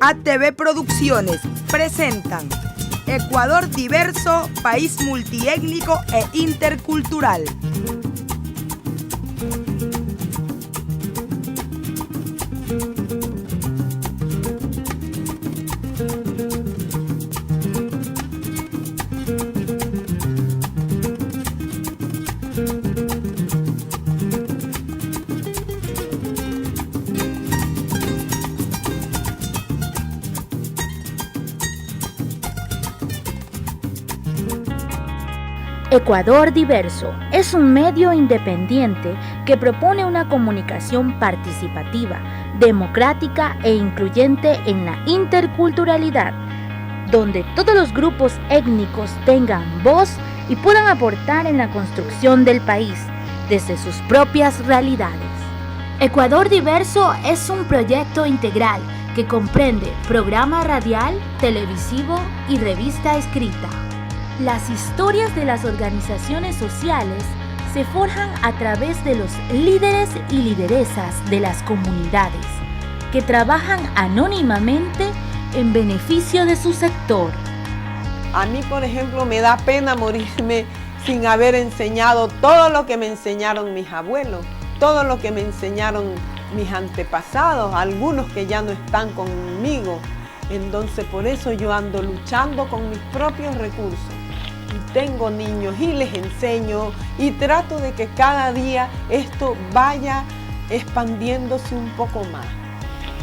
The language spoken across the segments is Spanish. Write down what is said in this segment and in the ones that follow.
ATV Producciones presentan Ecuador diverso, país multiétnico e intercultural. Ecuador Diverso es un medio independiente que propone una comunicación participativa, democrática e incluyente en la interculturalidad, donde todos los grupos étnicos tengan voz y puedan aportar en la construcción del país desde sus propias realidades. Ecuador Diverso es un proyecto integral que comprende programa radial, televisivo y revista escrita. Las historias de las organizaciones sociales se forjan a través de los líderes y lideresas de las comunidades que trabajan anónimamente en beneficio de su sector. A mí, por ejemplo, me da pena morirme sin haber enseñado todo lo que me enseñaron mis abuelos, todo lo que me enseñaron mis antepasados, algunos que ya no están conmigo. Entonces, por eso yo ando luchando con mis propios recursos. Y tengo niños y les enseño y trato de que cada día esto vaya expandiéndose un poco más.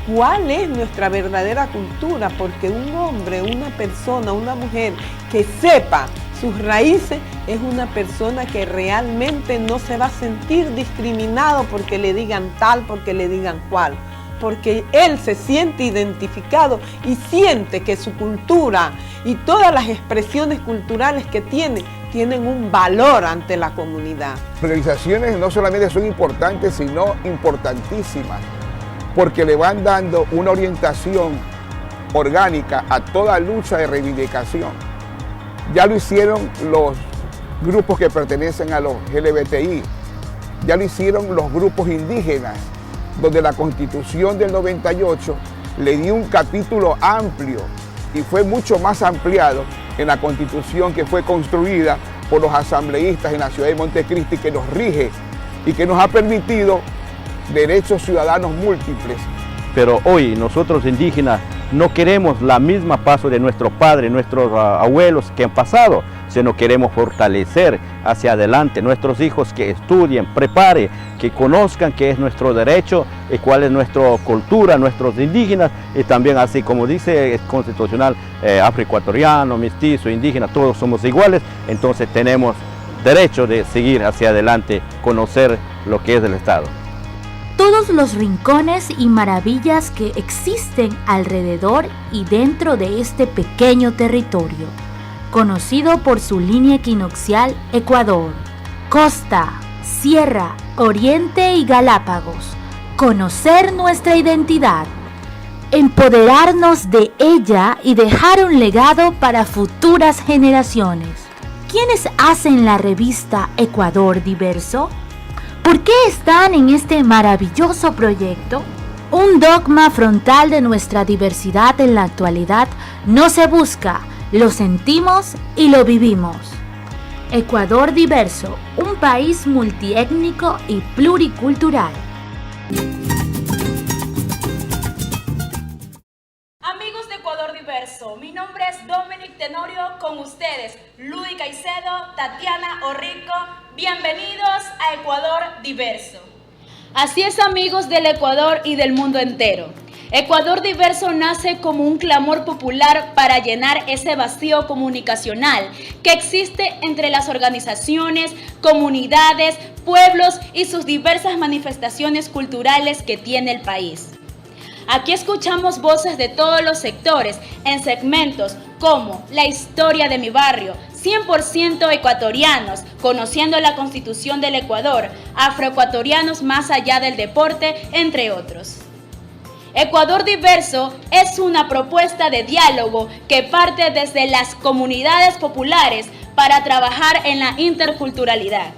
¿Cuál es nuestra verdadera cultura? Porque un hombre, una persona, una mujer que sepa sus raíces es una persona que realmente no se va a sentir discriminado porque le digan tal, porque le digan cual. Porque él se siente identificado y siente que su cultura y todas las expresiones culturales que tienen un valor ante la comunidad. Las organizaciones no solamente son importantes, sino importantísimas, porque le van dando una orientación orgánica a toda lucha de reivindicación. Ya lo hicieron los grupos que pertenecen a los LGBTI, ya lo hicieron los grupos indígenas, donde la Constitución del 98 le dio un capítulo amplio y fue mucho más ampliado en la Constitución que fue construida por los asambleístas en la ciudad de Montecristi, que nos rige y que nos ha permitido derechos ciudadanos múltiples. Pero hoy nosotros indígenas no queremos la misma paso de nuestros padres, nuestros abuelos que han pasado, sino queremos fortalecer hacia adelante nuestros hijos, que estudien, preparen, que conozcan qué es nuestro derecho y cuál es nuestra cultura, nuestros indígenas, y también así como dice el constitucional, afroecuatoriano, mestizo, indígena, todos somos iguales, entonces tenemos derecho de seguir hacia adelante, conocer lo que es el Estado. Todos los rincones y maravillas que existen alrededor y dentro de este pequeño territorio, conocido por su línea equinoccial Ecuador, costa, sierra, oriente y Galápagos. Conocer nuestra identidad, empoderarnos de ella y dejar un legado para futuras generaciones. ¿Quiénes hacen la revista Ecuador Diverso? ¿Por qué están en este maravilloso proyecto? Un dogma frontal de nuestra diversidad en la actualidad no se busca, lo sentimos y lo vivimos. Ecuador Diverso, un país multiétnico y pluricultural. Amigos de Ecuador Diverso, mi nombre es Dominic Tenorio, con ustedes Ludy Caicedo, Tatiana Orrico. Bienvenidos a Ecuador Diverso. Así es, amigos del Ecuador y del mundo entero. Ecuador Diverso nace como un clamor popular para llenar ese vacío comunicacional que existe entre las organizaciones, comunidades, pueblos y sus diversas manifestaciones culturales que tiene el país. Aquí escuchamos voces de todos los sectores en segmentos como La historia de mi barrio, 100% ecuatorianos, conociendo la Constitución del Ecuador, afroecuatorianos más allá del deporte, entre otros. Ecuador Diverso es una propuesta de diálogo que parte desde las comunidades populares para trabajar en la interculturalidad.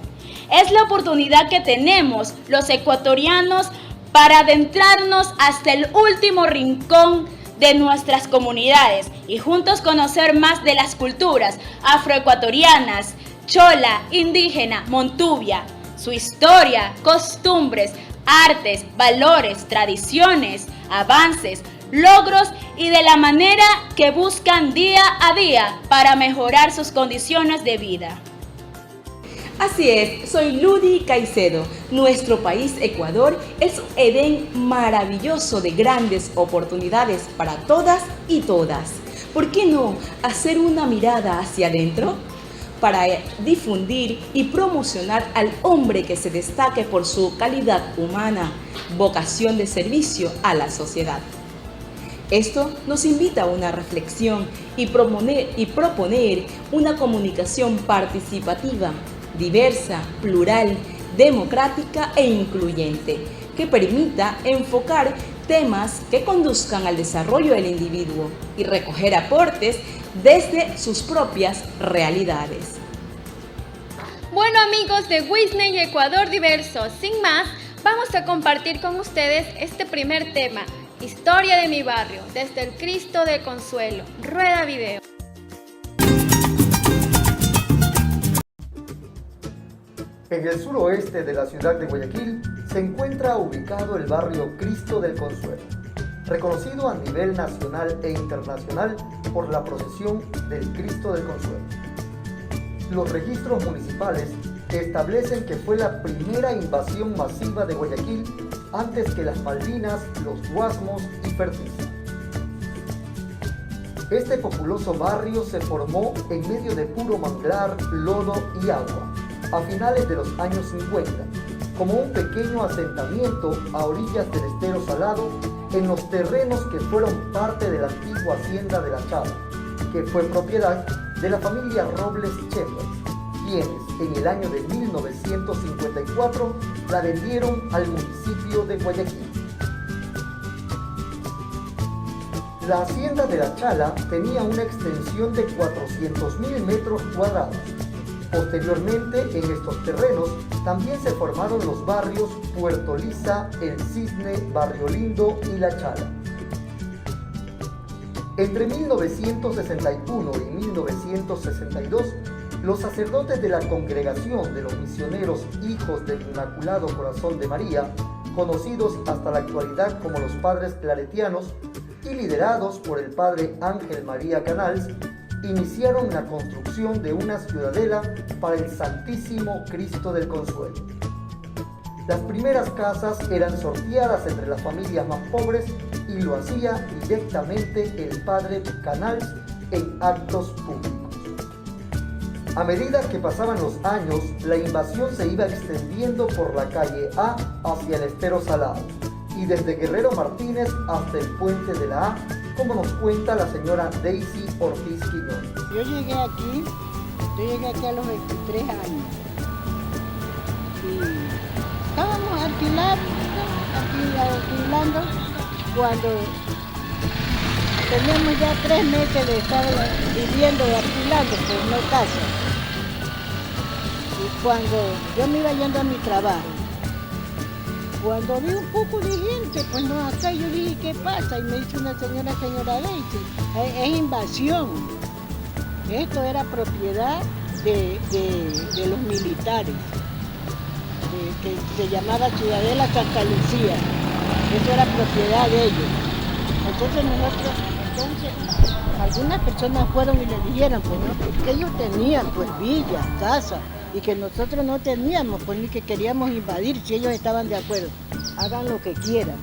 Es la oportunidad que tenemos los ecuatorianos para adentrarnos hasta el último rincón de nuestras comunidades y juntos conocer más de las culturas afroecuatorianas, chola, indígena, montubia, su historia, costumbres, artes, valores, tradiciones, avances, logros y de la manera que buscan día a día para mejorar sus condiciones de vida. Así es, soy Ludy Caicedo. Nuestro país, Ecuador, es un Edén maravilloso de grandes oportunidades para todas y todas. ¿Por qué no hacer una mirada hacia adentro? Para difundir y promocionar al hombre que se destaque por su calidad humana, vocación de servicio a la sociedad. Esto nos invita a una reflexión y proponer una comunicación participativa, diversa, plural, democrática e incluyente, que permita enfocar temas que conduzcan al desarrollo del individuo y recoger aportes desde sus propias realidades. Bueno, amigos de Wisney y Ecuador Diverso, sin más, vamos a compartir con ustedes este primer tema, Historia de mi barrio, desde el Cristo del Consuelo. Rueda video. En el suroeste de la ciudad de Guayaquil se encuentra ubicado el barrio Cristo del Consuelo, reconocido a nivel nacional e internacional por la procesión del Cristo del Consuelo. Los registros municipales establecen que fue la primera invasión masiva de Guayaquil antes que las Malvinas, los Guasmos y Fertiza. Este populoso barrio se formó en medio de puro manglar, lodo y agua a finales de los años 50, como un pequeño asentamiento a orillas del estero Salado en los terrenos que fueron parte de la antigua hacienda de La Chala, que fue propiedad de la familia Robles Chambers, quienes en el año de 1954 la vendieron al municipio de Guayaquil. La hacienda de La Chala tenía una extensión de 400.000 metros cuadrados. Posteriormente, en estos terrenos también se formaron los barrios Puerto Lisa, El Cisne, Barrio Lindo y La Chala. Entre 1961 y 1962, los sacerdotes de la Congregación de los Misioneros Hijos del Inmaculado Corazón de María, conocidos hasta la actualidad como los Padres Claretianos, y liderados por el Padre Ángel María Canals, iniciaron la construcción de una ciudadela para el Santísimo Cristo del Consuelo. Las primeras casas eran sorteadas entre las familias más pobres y lo hacía directamente el Padre Canals en actos públicos. A medida que pasaban los años, la invasión se iba extendiendo por la calle A hacia el estero Salado y desde Guerrero Martínez hasta el puente de la A, como nos cuenta la señora Daisy Ortiz Quiñones. Yo llegué aquí a los 23 años y estábamos alquilando cuando teníamos ya 3 meses de estar viviendo y alquilando, pues no casa. Y cuando yo me iba yendo a mi trabajo, cuando vi un poco de gente, pues no, acá yo dije, ¿qué pasa? Y me dice una señora Daisy, es invasión. Esto era propiedad de los militares, que se llamaba Ciudadela Santa Lucía. Eso era propiedad de ellos. Entonces algunas personas fueron y le dijeron, pues no, que ellos tenían pues villas, casas, y que nosotros no teníamos, pues ni que queríamos invadir si ellos estaban de acuerdo. Hagan lo que quieran.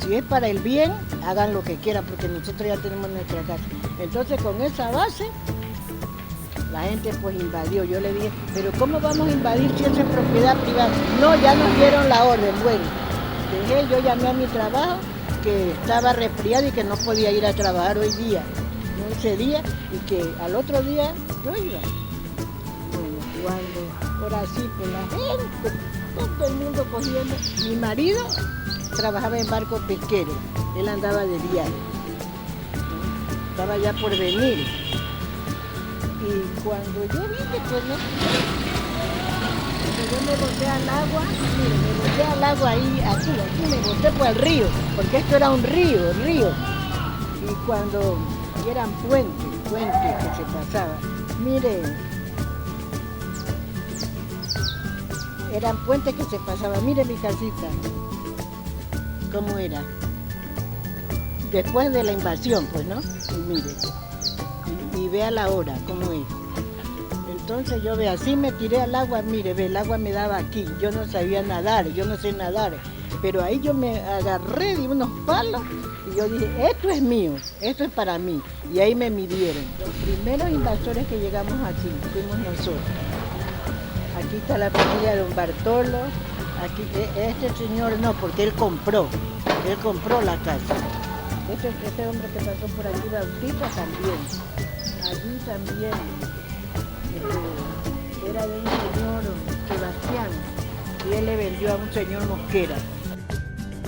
Si es para el bien, hagan lo que quieran, porque nosotros ya tenemos nuestra casa. Entonces con esa base, la gente pues invadió. Yo le dije, pero ¿cómo vamos a invadir si eso es propiedad privada? No, ya nos dieron la orden. Bueno, yo llamé a mi trabajo, que estaba resfriado y que no podía ir a trabajar hoy día, no ese día, y que al otro día yo iba. Cuando, ahora sí, pues la gente, todo el mundo cogiendo. Mi marido trabajaba en barco pesquero, él andaba de viaje, estaba ya por venir. Y cuando yo vine, pues no, yo me boté al agua, mire, me boté al agua ahí, aquí me boté por el río, porque esto era un río. cuando eran puentes que se pasaban. Mire, eran puentes que se pasaban. Mire mi casita, cómo era. Después de la invasión, pues, ¿no? Y mire, y vea la hora, cómo es. Entonces yo ve así, me tiré al agua, mire, ve, el agua me daba aquí. Yo no sabía nadar, yo no sé nadar. Pero ahí yo me agarré de unos palos y yo dije, esto es mío, esto es para mí. Y ahí me midieron. Los primeros invasores que llegamos aquí fuimos nosotros. Aquí está la familia de don Bartolo. Aquí, este señor no, porque él compró la casa. Este hombre que pasó por aquí, Bautista, también. Allí también era de un señor Sebastián y él le vendió a un señor Mosquera.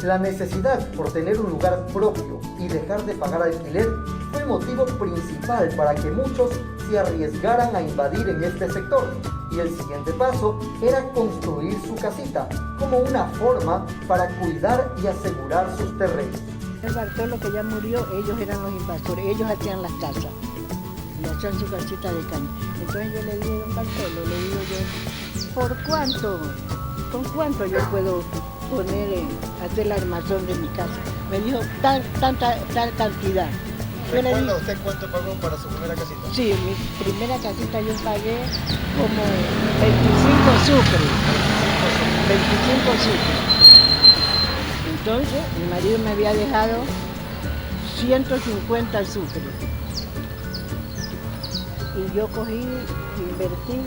La necesidad por tener un lugar propio y dejar de pagar alquiler fue el motivo principal para que muchos se arriesgaran a invadir en este sector. Y el siguiente paso era construir su casita como una forma para cuidar y asegurar sus terrenos. El Bartolo, que ya murió, ellos eran los invasores, ellos hacían las casas y hacían su casita de caña. Entonces yo le dije a don Bartolo, le digo yo, ¿con cuánto yo puedo poner, hacer el armazón de mi casa? Me dijo, tal cantidad. ¿Recuerda usted cuánto pagó para su primera casita? Sí, mi primera casita yo pagué como 25 sucres. 25 sucres. Entonces, mi marido me había dejado 150 sucres. Y yo cogí, invertí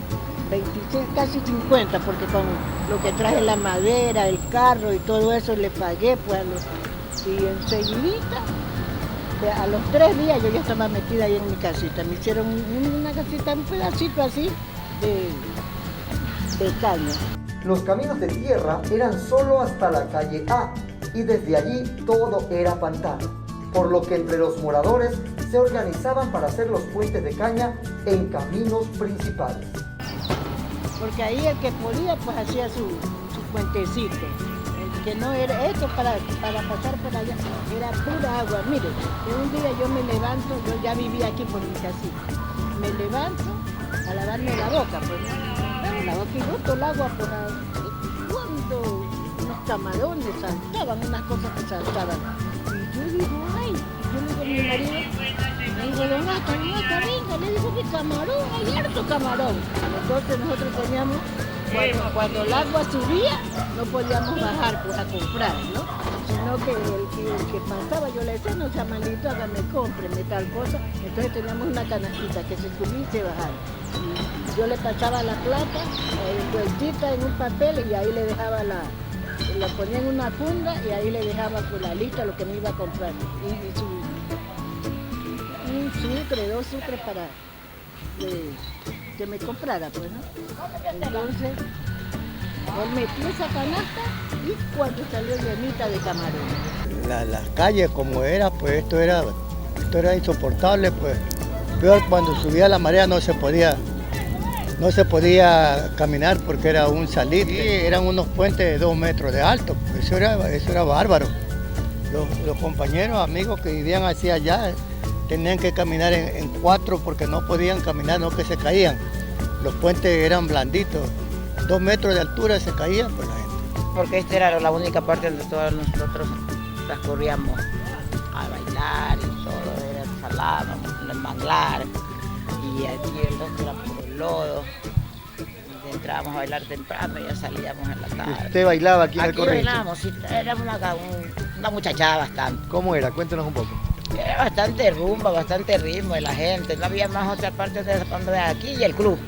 25, casi 50, porque con lo que traje la madera, el carro y todo eso le pagué, pues, y enseguidita, a los 3 días yo ya estaba metida ahí en mi casita. Me hicieron una casita, un pedacito así de caña. Los caminos de tierra eran solo hasta la calle A y desde allí todo era pantano, por lo que entre los moradores se organizaban para hacer los puentes de caña en caminos principales. Porque ahí el que podía pues hacía su puentecito, el que no era esto para pasar por allá, era pura agua. Mire, que un día yo me levanto, yo ya vivía aquí por mi casita, me levanto a lavarme la boca, pues la boca y boto el agua por ahí. Y cuando unos camarones saltaban, unas cosas que saltaban, y yo digo, ay, yo le digo a mi marido, le digo, don Asta, venga, le digo que camarón, hay harto camarón. Entonces nosotros teníamos, cuando el agua subía, no podíamos bajar pues a comprar, ¿no? Sino que el que pasaba, yo le decía, no sea malito, hágame, cómpreme tal cosa. Entonces teníamos una canastita que se subía y se bajaba. Y yo le pasaba la plata, envueltita en un papel, y ahí le dejaba lo ponía en una funda y ahí le dejaba pues la lista lo que me iba a comprar. Y un sucre, 2 sucres para que me comprara, pues, ¿no? Entonces, él metió esa canasta y cuando salió llenita de camarones. Las calles como era, pues esto era insoportable, pues. Peor cuando subía la marea no se podía caminar porque era un salitre. Eran unos puentes de 2 metros de alto, pues eso era bárbaro. Los compañeros, amigos que vivían hacia allá, tenían que caminar en 4 porque no podían caminar, no que se caían. Los puentes eran blanditos, 2 metros de altura se caían pues la gente. Porque esta era la única parte donde todos nosotros transcurríamos a bailar y todo, era el salado, el manglar, y aquí el resto era por el lodo. Y entrábamos a bailar temprano y ya salíamos en la tarde. ¿Usted bailaba aquí en el Corriente? Aquí bailábamos, sí, era una muchachada bastante. ¿Cómo era? Cuéntenos un poco. Era bastante rumba, bastante ritmo de la gente. No había más otra parte de aquí y el club.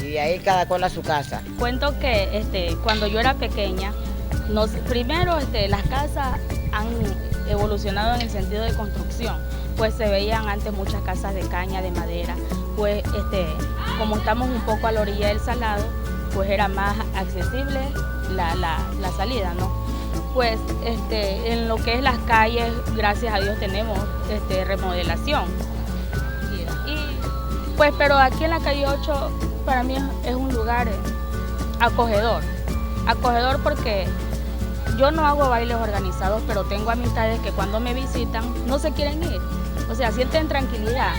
Y ahí cada cual a su casa. Cuento que cuando yo era pequeña, primero las casas han evolucionado en el sentido de construcción. Pues se veían antes muchas casas de caña, de madera. Pues como estamos un poco a la orilla del salado, pues era más accesible la salida, ¿no? Pues en lo que es las calles, gracias a Dios tenemos remodelación. Y pues, pero aquí en la calle 8 para mí es un lugar acogedor. Acogedor porque yo no hago bailes organizados, pero tengo amistades que cuando me visitan no se quieren ir. o sea, sienten tranquilidad.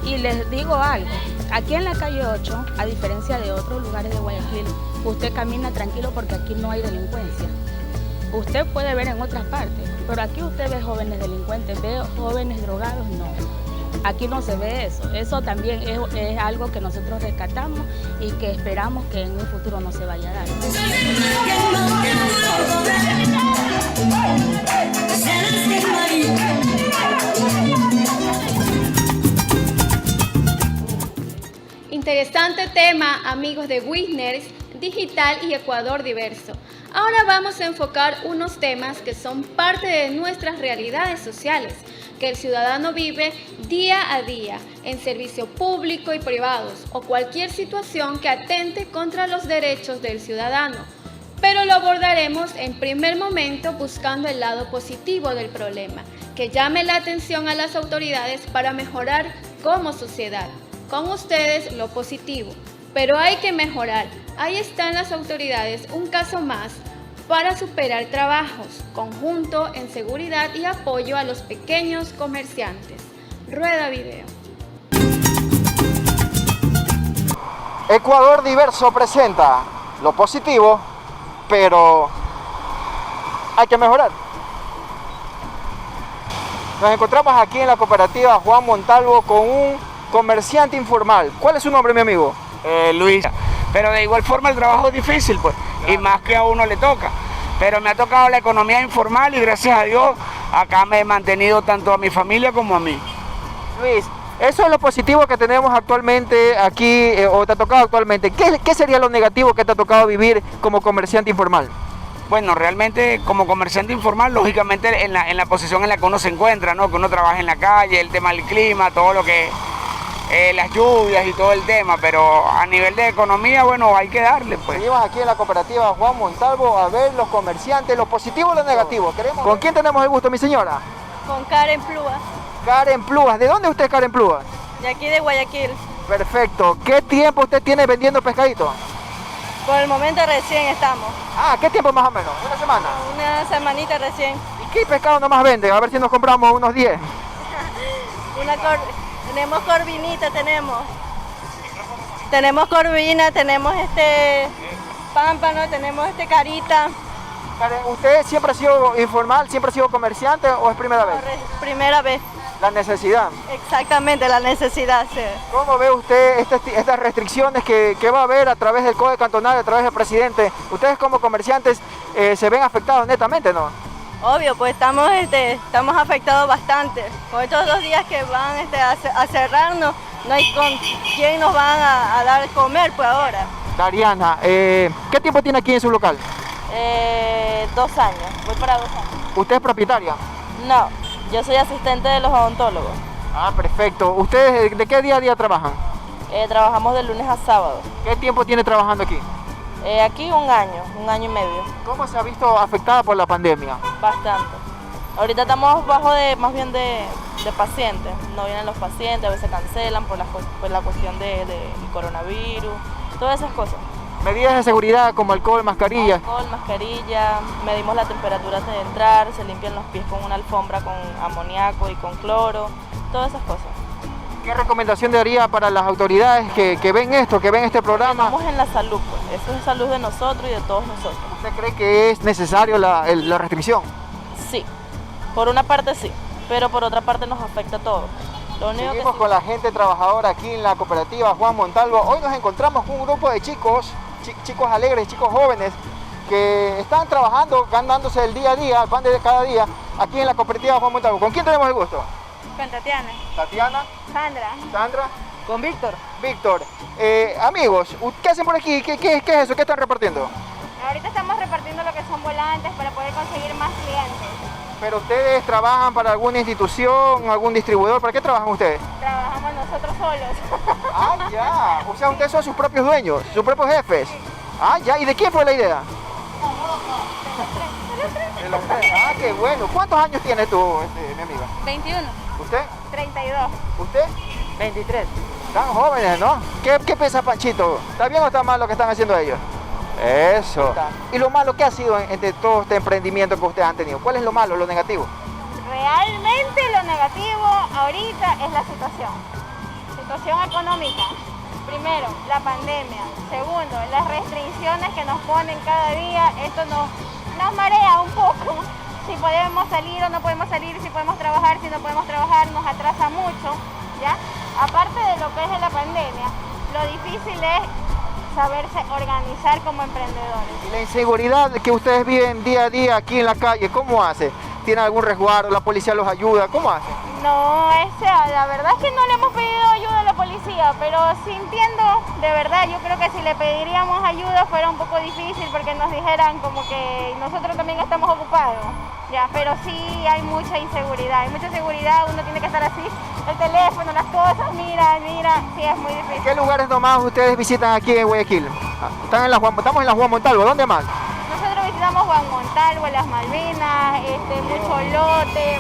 Y les digo algo, aquí en la calle 8, a diferencia de otros lugares de Guayaquil, usted camina tranquilo porque aquí no hay delincuencia. Usted puede ver en otras partes, pero aquí usted ve jóvenes delincuentes, ve jóvenes drogados, no. Aquí no se ve eso. Eso también es algo que nosotros rescatamos y que esperamos que en un futuro no se vaya a dar. Interesante tema, amigos de Wisners Digital y Ecuador Diverso. Ahora vamos a enfocar unos temas que son parte de nuestras realidades sociales, que el ciudadano vive día a día en servicio público y privados o cualquier situación que atente contra los derechos del ciudadano. Pero lo abordaremos en primer momento buscando el lado positivo del problema, que llame la atención a las autoridades para mejorar como sociedad. Con ustedes lo positivo, pero hay que mejorar. Ahí están las autoridades, un caso más para superar trabajos, conjunto en seguridad y apoyo a los pequeños comerciantes. Rueda video. Ecuador Diverso presenta lo positivo, pero hay que mejorar. Nos encontramos aquí en la cooperativa Juan Montalvo con un comerciante informal. ¿Cuál es su nombre, mi amigo? Luis. Pero de igual forma el trabajo es difícil, pues, claro. Y más que a uno le toca. Pero me ha tocado la economía informal y gracias a Dios acá me he mantenido tanto a mi familia como a mí. Luis, eso es lo positivo que tenemos actualmente aquí, o te ha tocado actualmente. ¿Qué sería lo negativo que te ha tocado vivir como comerciante informal? Bueno, realmente como comerciante informal, lógicamente en la posición en la que uno se encuentra, ¿no? Que uno trabaja en la calle, el tema del clima, todo lo que... las lluvias y todo el tema, pero a nivel de economía, bueno, hay que darle, pues. Seguimos aquí en la cooperativa Juan Montalvo a ver los comerciantes, lo positivo y lo negativo. ¿Con quién tenemos el gusto, mi señora? Con Karen Plúas. Karen Plúas. ¿De dónde usted es Karen Plúas? De aquí de Guayaquil. Perfecto. ¿Qué tiempo usted tiene vendiendo pescadito? Por el momento recién estamos. Ah, ¿qué tiempo más o menos? ¿Una semana? Una semanita recién. ¿Y qué pescado nomás vende? A ver si nos compramos unos 10. Tenemos corvinita, tenemos corvina, tenemos pámpano, tenemos carita. Karen, ¿usted siempre ha sido informal, siempre ha sido comerciante o es primera vez? Primera vez. La necesidad. Exactamente, la necesidad, sí. ¿Cómo ve usted estas restricciones que va a haber a través del Código Cantonal, a través del presidente? Ustedes como comerciantes se ven afectados netamente, ¿no? Obvio, pues estamos afectados bastante. Con estos 2 días que van a cerrarnos, no hay con quién nos van a dar de comer, pues ahora. Dariana, ¿qué tiempo tiene aquí en su local? 2 años, voy para 2 años. ¿Usted es propietaria? No, yo soy asistente de los odontólogos. Ah, perfecto. ¿Ustedes de qué día a día trabajan? Trabajamos de lunes a sábado. ¿Qué tiempo tiene trabajando aquí? Aquí 1 año y medio. ¿Cómo se ha visto afectada por la pandemia? Bastante. Ahorita estamos bajo más bien de pacientes. No vienen los pacientes, a veces cancelan por la cuestión del coronavirus, todas esas cosas. Medidas de seguridad como alcohol, mascarilla. Alcohol, mascarilla, medimos la temperatura antes de entrar, se limpian los pies con una alfombra con amoníaco y con cloro, todas esas cosas. ¿Qué recomendación daría para las autoridades que ven esto, que ven este programa? Estamos en la salud, pues. Eso es salud de nosotros y de todos nosotros. ¿Usted cree que es necesario la restricción? Sí, por una parte sí, pero por otra parte nos afecta a todos. Seguimos con la gente trabajadora aquí en la cooperativa Juan Montalvo. Hoy nos encontramos con un grupo de chicos alegres, chicos jóvenes, que están trabajando, ganándose el día a día, el pan de cada día, aquí en la cooperativa Juan Montalvo. ¿Con quién tenemos el gusto? Con Tatiana. ¿Tatiana? Sandra. ¿Sandra? Con Víctor. Víctor. Amigos, ¿qué hacen por aquí? ¿Qué es eso? ¿Qué están repartiendo? Ahorita estamos repartiendo lo que son volantes para poder conseguir más clientes. ¿Pero ustedes trabajan para alguna institución, algún distribuidor? ¿Para qué trabajan ustedes? Trabajamos nosotros solos. Ah, ya. O sea, ustedes son sus propios dueños, sus propios jefes. Ah, ya. ¿Y de quién fue la idea? De los tres. Ah, qué bueno. ¿Cuántos años tienes tú, mi amiga? 21. ¿Usted? 32. ¿Usted? 23. Están jóvenes, ¿no? ¿Qué piensa Panchito? ¿Está bien o está mal lo que están haciendo ellos? Eso. ¿Y lo malo qué ha sido entre todo este emprendimiento que ustedes han tenido? ¿Cuál es lo malo, lo negativo? Realmente lo negativo ahorita es la situación económica. Primero, la pandemia. Segundo, las restricciones que nos ponen cada día. Esto nos marea un poco. Si podemos salir o no podemos salir, si podemos trabajar, si no podemos trabajar, nos atrasa mucho, ¿ya? Aparte de lo que es la pandemia, lo difícil es saberse organizar como emprendedores. ¿Y la inseguridad que ustedes viven día a día aquí en la calle, cómo hace? ¿Tienen algún resguardo? ¿La policía los ayuda? ¿Cómo hace? No, la verdad es que no le hemos pedido ayuda a la policía, pero sintiendo, de verdad, yo creo que si le pediríamos ayuda fuera un poco difícil porque nos dijeran como que nosotros también estamos ocupados, ya, pero sí hay mucha inseguridad, uno tiene que estar así, el teléfono, las cosas, mira, sí es muy difícil. ¿Qué lugares nomás ustedes visitan aquí en Guayaquil? Estamos en la Juan Montalvo, ¿dónde más? Nosotros visitamos Juan Montalvo, Las Malvinas, Mucholote,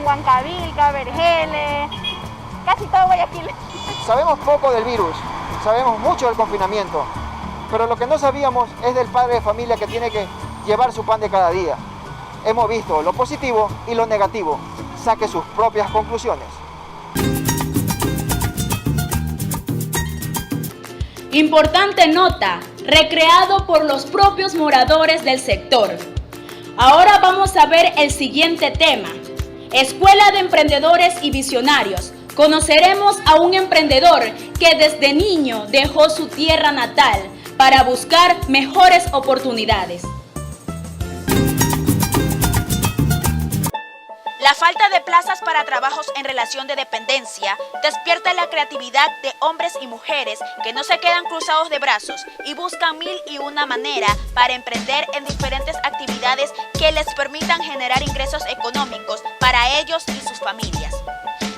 Huancavilca, Vergeles, casi todo Guayaquil. Sabemos poco del virus, sabemos mucho del confinamiento, pero lo que no sabíamos es del padre de familia que tiene que llevar su pan de cada día. Hemos visto lo positivo y lo negativo. Saque sus propias conclusiones. Importante nota, recreado por los propios moradores del sector. Ahora vamos a ver el siguiente tema. Escuela de Emprendedores y Visionarios. Conoceremos a un emprendedor que desde niño dejó su tierra natal para buscar mejores oportunidades. La falta de plazas para trabajos en relación de dependencia despierta la creatividad de hombres y mujeres que no se quedan cruzados de brazos y buscan 1001 manera para emprender en diferentes actividades que les permitan generar ingresos económicos para ellos y sus familias.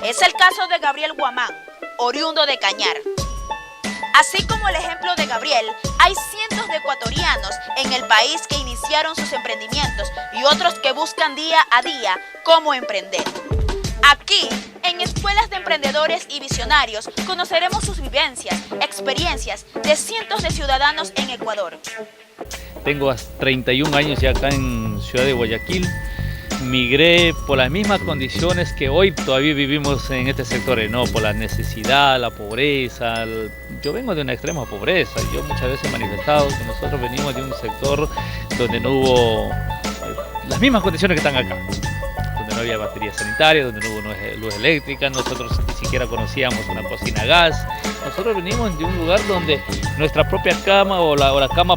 Es el caso de Gabriel Guamán, oriundo de Cañar. Así como el ejemplo de Gabriel, hay cientos de ecuatorianos en el país que iniciaron sus emprendimientos y otros que buscan día a día cómo emprender. Aquí, en Escuelas de Emprendedores y Visionarios, conoceremos sus vivencias, experiencias de cientos de ciudadanos en Ecuador. Tengo 31 años ya acá en Ciudad de Guayaquil. Migré por las mismas condiciones que hoy todavía vivimos en este sector, ¿no? Por la necesidad, la pobreza. Yo vengo de una extrema pobreza. Yo muchas veces he manifestado que nosotros venimos de un sector donde no hubo las mismas condiciones que están acá. Donde no había batería sanitaria, donde no hubo luz eléctrica, nosotros ni siquiera conocíamos una cocina a gas. Nosotros venimos de un lugar donde nuestra propia cama o la cama,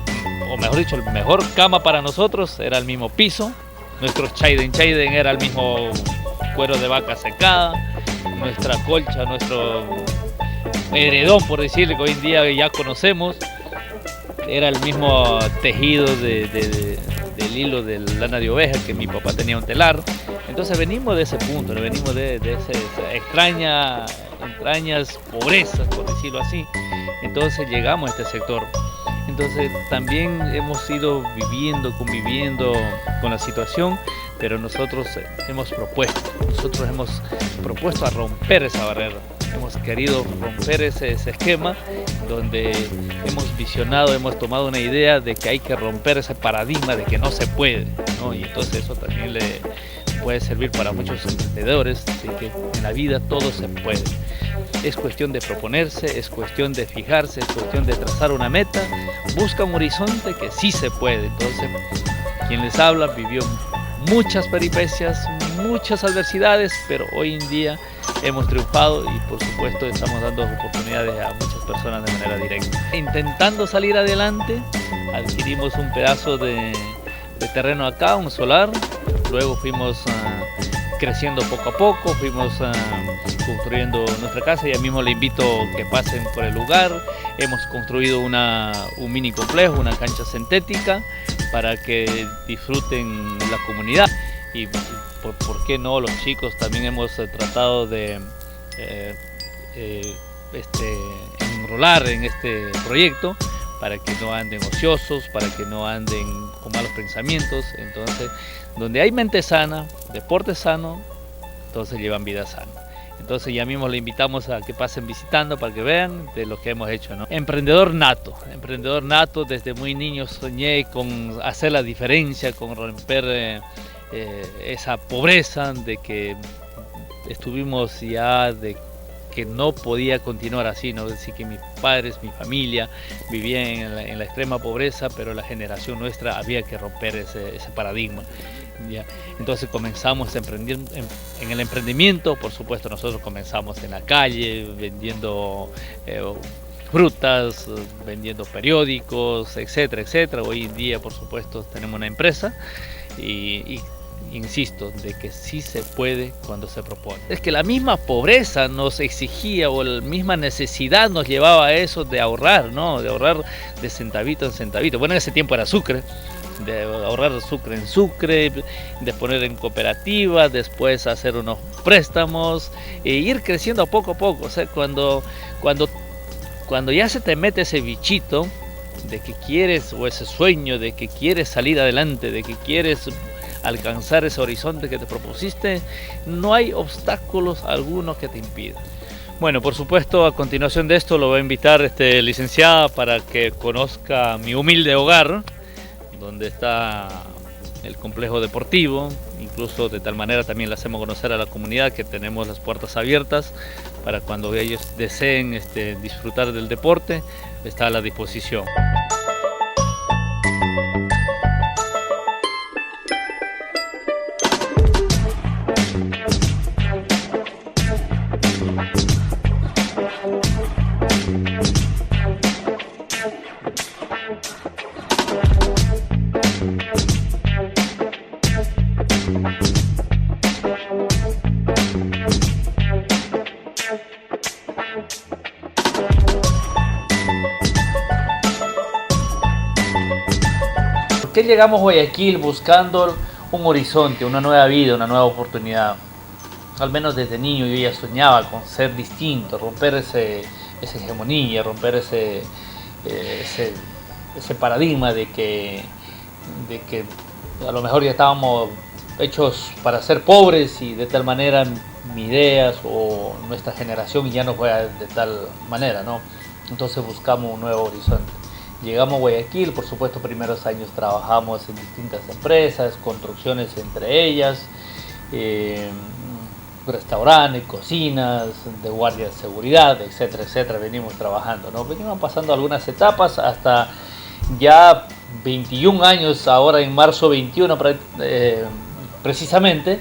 o mejor dicho, el mejor cama para nosotros era el mismo piso. Nuestro chaiden era el mismo cuero de vaca secada, nuestra colcha, nuestro heredón, por decirle, que hoy en día ya conocemos, era el mismo tejido del hilo de lana de oveja que mi papá tenía un telar. Entonces venimos de ese punto, venimos de esa entrañas pobrezas, por decirlo así. Entonces llegamos a este sector. Entonces también hemos ido conviviendo con la situación, pero nosotros hemos propuesto a romper esa barrera. Hemos querido romper ese esquema donde hemos visionado, hemos tomado una idea de que hay que romper ese paradigma de que no se puede, ¿no? Y entonces eso también le puede servir para muchos emprendedores, de que en la vida todo se puede. Es cuestión de proponerse, es cuestión de fijarse, es cuestión de trazar una meta, busca un horizonte que sí se puede. Entonces, quien les habla vivió muchas peripecias, muchas adversidades, pero hoy en día hemos triunfado y por supuesto estamos dando oportunidades a muchas personas de manera directa. Intentando salir adelante, adquirimos un pedazo de terreno acá, un solar, luego fuimos creciendo poco a poco, fuimos construyendo nuestra casa. Ya mismo le invito que pasen por el lugar. Hemos construido un mini complejo, una cancha sintética para que disfruten la comunidad y por qué no los chicos. También hemos tratado de enrolar en este proyecto para que no anden ociosos, para que no anden con malos pensamientos. Entonces, donde hay mente sana, deporte sano, entonces llevan vida sana. Entonces ya mismo le invitamos a que pasen visitando para que vean de lo que hemos hecho, ¿no? Emprendedor nato, desde muy niño soñé con hacer la diferencia, con romper esa pobreza de que estuvimos ya de que no podía continuar así, ¿no? Es decir, que mis padres, mi familia vivían en la extrema pobreza, pero la generación nuestra había que romper ese paradigma. ¿Ya? Entonces comenzamos a emprender en el emprendimiento. Por supuesto, nosotros comenzamos en la calle vendiendo frutas, vendiendo periódicos, etcétera, etcétera. Hoy en día, por supuesto, tenemos una empresa y insisto, de que sí se puede cuando se propone. Es que la misma pobreza nos exigía, o la misma necesidad nos llevaba a eso de ahorrar, ¿no? De ahorrar de centavito en centavito. Bueno, en ese tiempo era sucre, de ahorrar sucre en sucre, de poner en cooperativas, después hacer unos préstamos e ir creciendo poco a poco. O sea, cuando ya se te mete ese bichito de que quieres, o ese sueño de que quieres salir adelante, de que quieres alcanzar ese horizonte que te propusiste, no hay obstáculos algunos que te impidan. Bueno, por supuesto, a continuación de esto lo voy a invitar licenciada para que conozca mi humilde hogar, donde está el complejo deportivo. Incluso de tal manera también le hacemos conocer a la comunidad que tenemos las puertas abiertas para cuando ellos deseen disfrutar del deporte, está a la disposición. ¿Por qué llegamos a Guayaquil buscando un horizonte, una nueva vida, una nueva oportunidad? Al menos desde niño yo ya soñaba con ser distinto, romper esa hegemonía, romper ese paradigma de que a lo mejor ya estábamos hechos para ser pobres y de tal manera mis ideas o nuestra generación ya no juega de tal manera, ¿no? Entonces buscamos un nuevo horizonte. Llegamos a Guayaquil, por supuesto, primeros años trabajamos en distintas empresas, construcciones entre ellas, restaurantes, cocinas, de guardia de seguridad, etcétera, etcétera. Venimos trabajando, ¿no? Venimos pasando algunas etapas hasta ya 21 años, ahora en marzo 21 precisamente,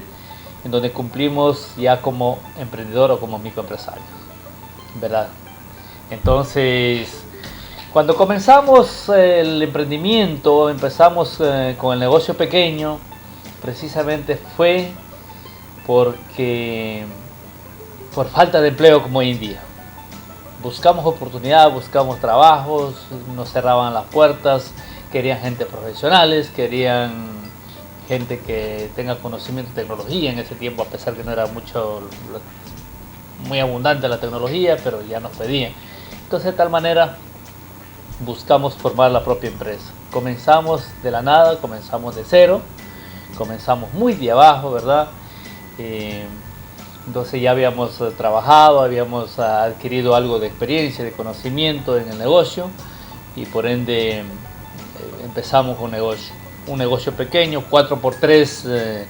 en donde cumplimos ya como emprendedor o como microempresario, ¿verdad? Entonces, cuando comenzamos el emprendimiento, empezamos con el negocio pequeño, precisamente fue por falta de empleo como hoy en día. Buscamos oportunidades, buscamos trabajos, nos cerraban las puertas, querían gente profesionales, querían gente que tenga conocimiento de tecnología. En ese tiempo, a pesar que no era muy abundante la tecnología, pero ya nos pedían. Entonces, de tal manera, buscamos formar la propia empresa. Comenzamos de la nada, comenzamos de cero, comenzamos muy de abajo, ¿verdad? Entonces ya habíamos trabajado, habíamos adquirido algo de experiencia, de conocimiento en el negocio, y por ende empezamos un negocio pequeño, 4x3,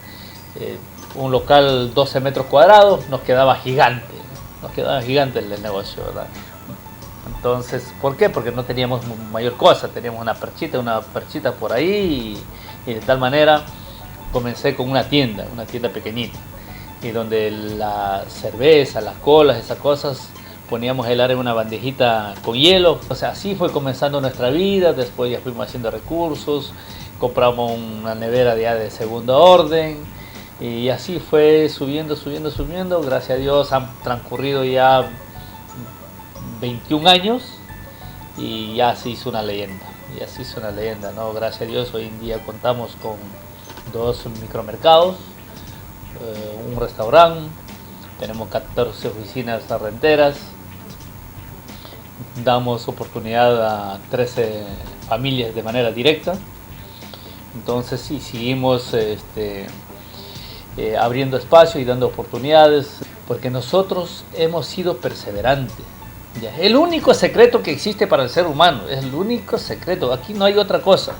un local 12 metros cuadrados, nos quedaba gigante el negocio, ¿verdad? Entonces, ¿por qué? Porque no teníamos mayor cosa, teníamos una perchita por ahí, y de tal manera comencé con una tienda pequeñita, y donde la cerveza, las colas, esas cosas, poníamos a helar en una bandejita con hielo. O sea, así fue comenzando nuestra vida. Después ya fuimos haciendo recursos, compramos una nevera ya de segunda orden, y así fue subiendo. Gracias a Dios han transcurrido ya 21 años y ya se hizo una leyenda. ¿No? Gracias a Dios hoy en día contamos con 2 micromercados, un restaurante, tenemos 14 oficinas renteras, damos oportunidad a 13 familias de manera directa. Entonces sí, seguimos abriendo espacio y dando oportunidades, porque nosotros hemos sido perseverantes. Ya, el único secreto que existe para el ser humano, es el único secreto, aquí no hay otra cosa.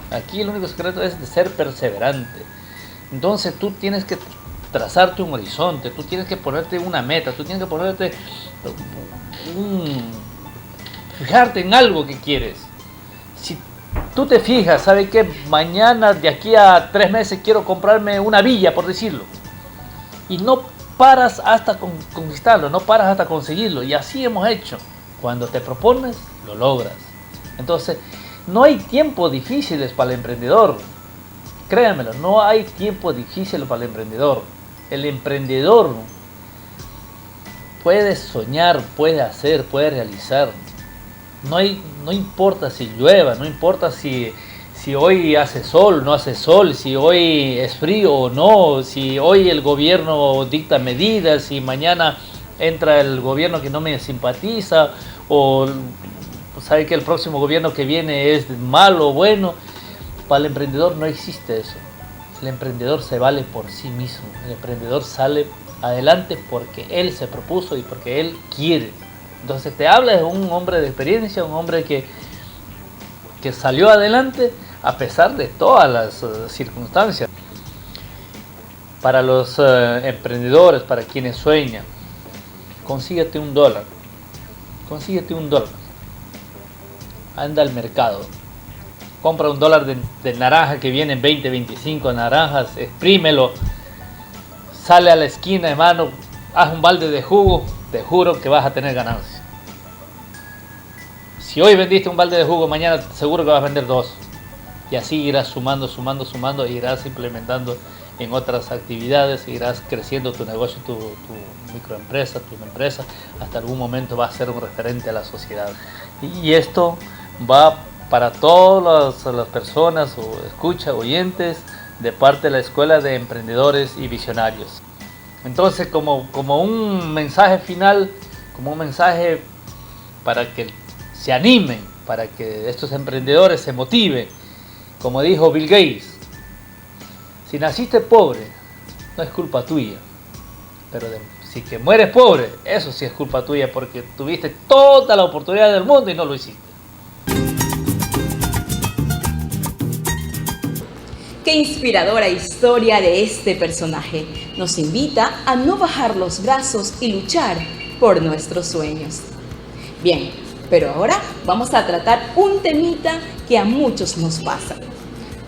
Aquí el único secreto es de ser perseverante. Entonces tú tienes que trazarte un horizonte, tú tienes que ponerte una meta, tú tienes que ponerte fijarte en algo que quieres. Si tú te fijas, ¿sabes qué? Mañana, de aquí a 3 meses, quiero comprarme una villa, por decirlo. Y no paras hasta conquistarlo, no paras hasta conseguirlo. Y así hemos hecho. Cuando te propones, lo logras. Entonces, no hay tiempos difíciles para el emprendedor. Créanmelo, no hay tiempos difíciles para el emprendedor. El emprendedor puede soñar, puede hacer, puede realizar. No importa si llueva, no importa si hoy hace sol, no hace sol, si hoy es frío o no, si hoy el gobierno dicta medidas, si mañana entra el gobierno que no me simpatiza, o sabe que el próximo gobierno que viene es malo o bueno. Para el emprendedor no existe eso. El emprendedor se vale por sí mismo. El emprendedor sale adelante porque él se propuso y porque él quiere. Entonces te habla de un hombre de experiencia, un hombre que salió adelante a pesar de todas las circunstancias. Para los emprendedores, para quienes sueñan, consíguete $1. Consíguete $1. Anda al mercado. Compra $1 de naranja que vienen 20, 25 naranjas, exprímelo. Sale a la esquina, hermano, haz un balde de jugo, te juro que vas a tener ganancia. Si hoy vendiste un balde de jugo, mañana seguro que vas a vender 2. Y así irás sumando, e irás implementando en otras actividades, irás creciendo tu negocio, tu microempresa, tu empresa, hasta algún momento va a ser un referente a la sociedad. Y esto va para todas las personas o oyentes de parte de la Escuela de Emprendedores y Visionarios. Entonces, como un mensaje final, como un mensaje para que se animen, para que estos emprendedores se motiven, como dijo Bill Gates, si naciste pobre, no es culpa tuya, pero si que mueres pobre, eso sí es culpa tuya, porque tuviste toda la oportunidad del mundo y no lo hiciste. Qué inspiradora historia de este personaje. Nos invita a no bajar los brazos y luchar por nuestros sueños. Bien, pero ahora vamos a tratar un temita que a muchos nos pasa.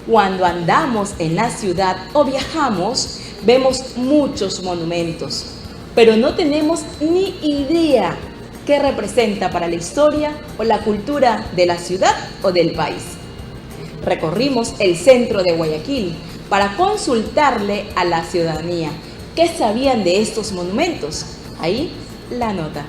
Cuando andamos en la ciudad o viajamos, vemos muchos monumentos, pero no tenemos ni idea qué representa para la historia o la cultura de la ciudad o del país. Recorrimos el centro de Guayaquil para consultarle a la ciudadanía qué sabían de estos monumentos. Ahí la nota.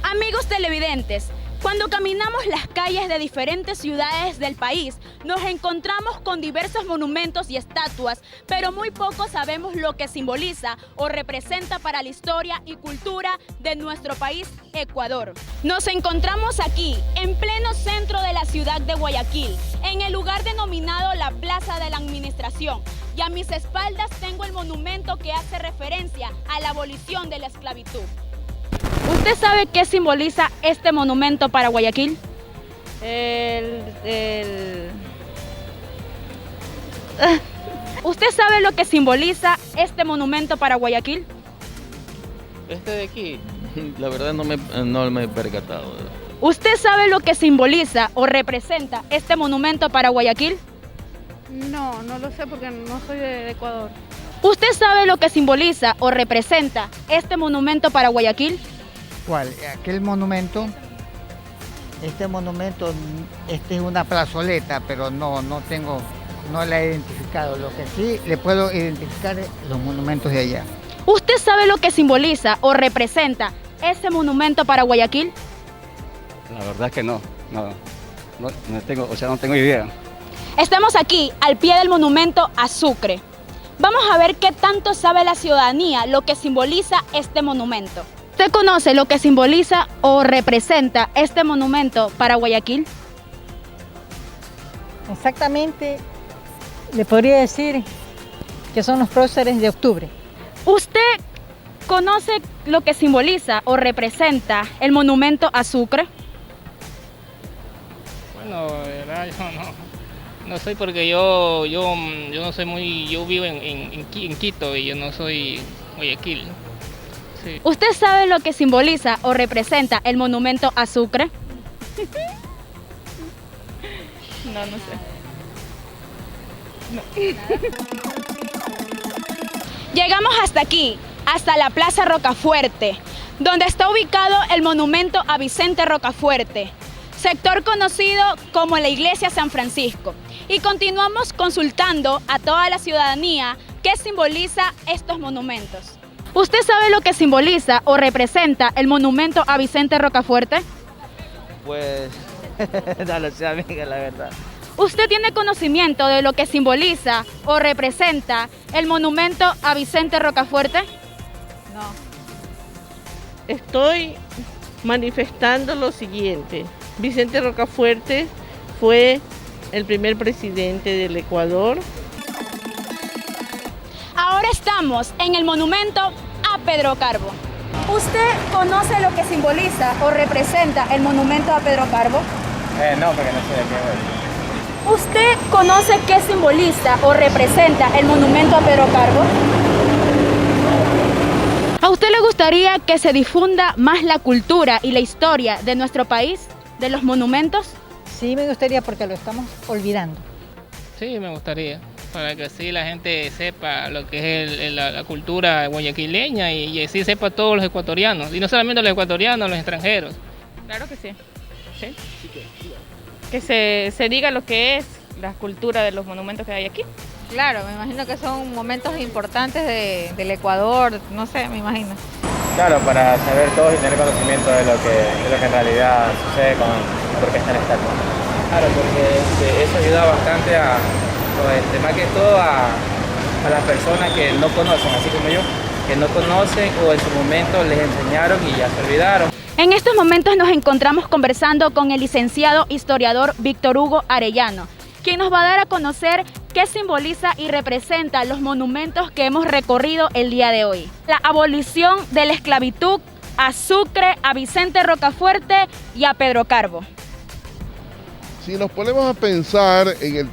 Amigos televidentes, cuando caminamos las calles de diferentes ciudades del país, nos encontramos con diversos monumentos y estatuas, pero muy poco sabemos lo que simboliza o representa para la historia y cultura de nuestro país, Ecuador. Nos encontramos aquí, en pleno centro de la ciudad de Guayaquil, en el lugar denominado la Plaza de la Administración, y a mis espaldas tengo el monumento que hace referencia a la abolición de la esclavitud. ¿Usted sabe qué simboliza este monumento para Guayaquil? ¿Usted sabe lo que simboliza este monumento para Guayaquil? Este de aquí, la verdad no me he percatado. ¿Usted sabe lo que simboliza o representa este monumento para Guayaquil? No, no lo sé porque no soy de Ecuador. ¿Usted sabe lo que simboliza o representa este monumento para Guayaquil? ¿Cuál? Aquel monumento. Este monumento, es una plazoleta, pero no la he identificado. Lo que sí le puedo identificar es los monumentos de allá. ¿Usted sabe lo que simboliza o representa ese monumento para Guayaquil? La verdad que no tengo idea. Estamos aquí, al pie del monumento a Sucre. Vamos a ver qué tanto sabe la ciudadanía lo que simboliza este monumento. ¿Usted conoce lo que simboliza o representa este monumento para Guayaquil? Exactamente, le podría decir que son los próceres de octubre. ¿Usted conoce lo que simboliza o representa el monumento a Sucre? Bueno, yo No soy porque yo no soy muy, yo vivo en Quito y yo no soy Guayaquil. Sí. ¿Usted sabe lo que simboliza o representa el monumento a Sucre? No, no sé. Llegamos hasta aquí, hasta la Plaza Rocafuerte, donde está ubicado el monumento a Vicente Rocafuerte, sector conocido como la Iglesia San Francisco. Y continuamos consultando a toda la ciudadanía qué simboliza estos monumentos. ¿Usted sabe lo que simboliza o representa el monumento a Vicente Rocafuerte? Pues no lo sé, amiga, la verdad. ¿Usted tiene conocimiento de lo que simboliza o representa el monumento a Vicente Rocafuerte? No. Estoy manifestando lo siguiente. Vicente Rocafuerte fue el primer presidente del Ecuador. Ahora estamos en el monumento a Pedro Carbo. ¿Usted conoce lo que simboliza o representa el monumento a Pedro Carbo? No, porque no sé de qué es. ¿Usted conoce qué simboliza o representa el monumento a Pedro Carbo? ¿A usted le gustaría que se difunda más la cultura y la historia de nuestro país, de los monumentos? Sí, me gustaría porque lo estamos olvidando. Sí, me gustaría, para que así la gente sepa lo que es la cultura guayaquileña y así sepa todos los ecuatorianos, y no solamente los ecuatorianos, los extranjeros. Claro que sí. ¿Sí? Que se diga lo que es la cultura de los monumentos que hay aquí. Claro, me imagino que son momentos importantes del Ecuador, no sé, me imagino. Claro, para saber todos y tener conocimiento de lo que en realidad sucede con por qué está en estatua. Claro, porque eso ayuda bastante más que todo a las personas que no conocen, así como yo, que no conocen o en su momento les enseñaron y ya se olvidaron. En estos momentos nos encontramos conversando con el licenciado historiador Víctor Hugo Arellano, quien nos va a dar a conocer qué simboliza y representa los monumentos que hemos recorrido el día de hoy. La abolición de la esclavitud a Sucre, a Vicente Rocafuerte y a Pedro Carbo. Si nos ponemos a pensar en el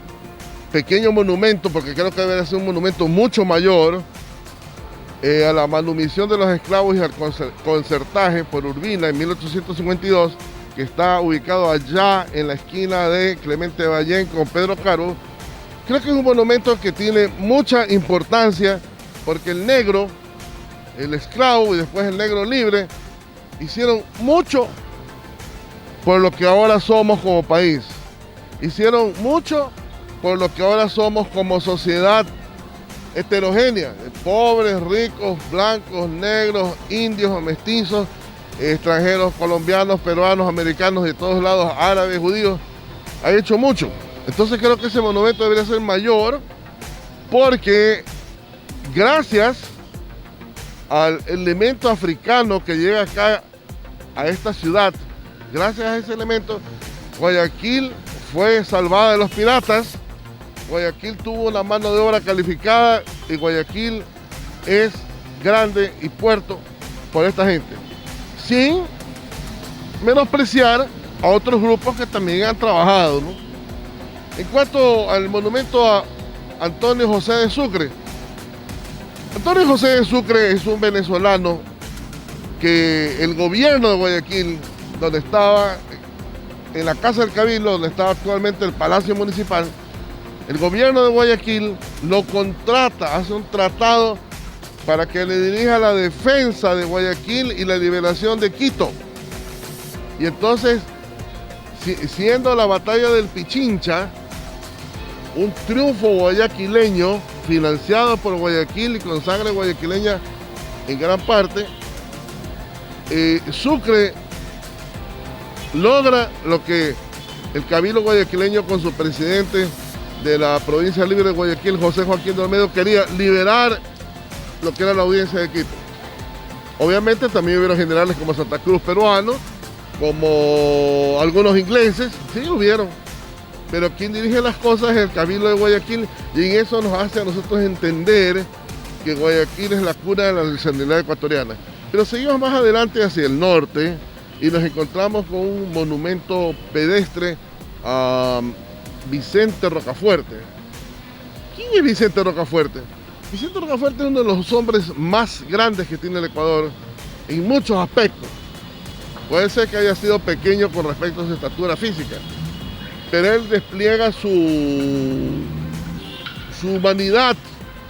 pequeño monumento, porque creo que debe ser un monumento mucho mayor, a la manumisión de los esclavos y al concertaje por Urbina en 1852, que está ubicado allá en la esquina de Clemente Ballén con Pedro Carbo, creo que es un monumento que tiene mucha importancia porque el negro, el esclavo y después el negro libre hicieron mucho por lo que ahora somos como país. Hicieron mucho por lo que ahora somos como sociedad heterogénea, pobres, ricos, blancos, negros, indios, mestizos, extranjeros, colombianos, peruanos, americanos, de todos lados, árabes, judíos, ha hecho mucho. Entonces creo que ese monumento debería ser mayor porque gracias al elemento africano que llega acá a esta ciudad, gracias a ese elemento, Guayaquil fue salvada de los piratas. Guayaquil tuvo una mano de obra calificada y Guayaquil es grande y puerto por esta gente, sin menospreciar a otros grupos que también han trabajado, ¿no? En cuanto al monumento a Antonio José de Sucre, Antonio José de Sucre es un venezolano que el gobierno de Guayaquil, donde estaba en la Casa del Cabildo, donde estaba actualmente el Palacio Municipal, el gobierno de Guayaquil lo contrata, hace un tratado para que le dirija la defensa de Guayaquil y la liberación de Quito. Y entonces, siendo la batalla del Pichincha un triunfo guayaquileño, financiado por Guayaquil y con sangre guayaquileña en gran parte, Sucre logra lo que el Cabildo guayaquileño con su presidente de la provincia libre de Guayaquil, José Joaquín de Olmedo, quería liberar lo que era la audiencia de Quito. Obviamente también hubieron generales como Santa Cruz peruano, como algunos ingleses, sí hubieron, pero quien dirige las cosas es el Cabildo de Guayaquil y en eso nos hace a nosotros entender que Guayaquil es la cuna de la nacionalidad ecuatoriana. Pero seguimos más adelante hacia el norte y nos encontramos con un monumento pedestre Vicente Rocafuerte. ¿Quién es Vicente Rocafuerte? Vicente Rocafuerte es uno de los hombres más grandes que tiene el Ecuador en muchos aspectos. Puede ser que haya sido pequeño con respecto a su estatura física, pero él despliega su humanidad,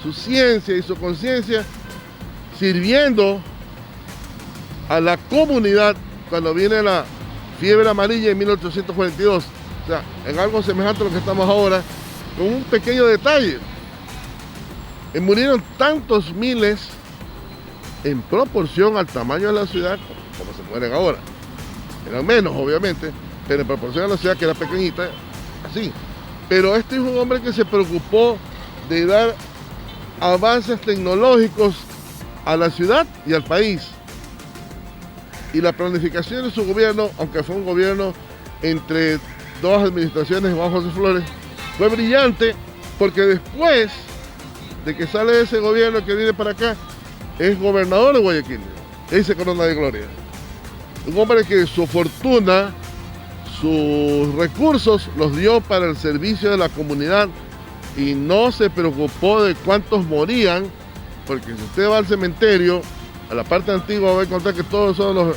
su ciencia y su conciencia sirviendo a la comunidad cuando viene la fiebre amarilla en 1842. O sea, en algo semejante a lo que estamos ahora, con un pequeño detalle. Murieron tantos miles en proporción al tamaño de la ciudad como se mueren ahora. Eran menos, obviamente, pero en proporción a la ciudad que era pequeñita, así. Pero este es un hombre que se preocupó de dar avances tecnológicos a la ciudad y al país. Y la planificación de su gobierno, aunque fue un gobierno entre dos administraciones bajo José Flores, fue brillante porque después de que sale ese gobierno que viene para acá, es gobernador de Guayaquil, ese corona de gloria. Un hombre que su fortuna, sus recursos los dio para el servicio de la comunidad y no se preocupó de cuántos morían, porque si usted va al cementerio, a la parte antigua, va a encontrar que todos son los...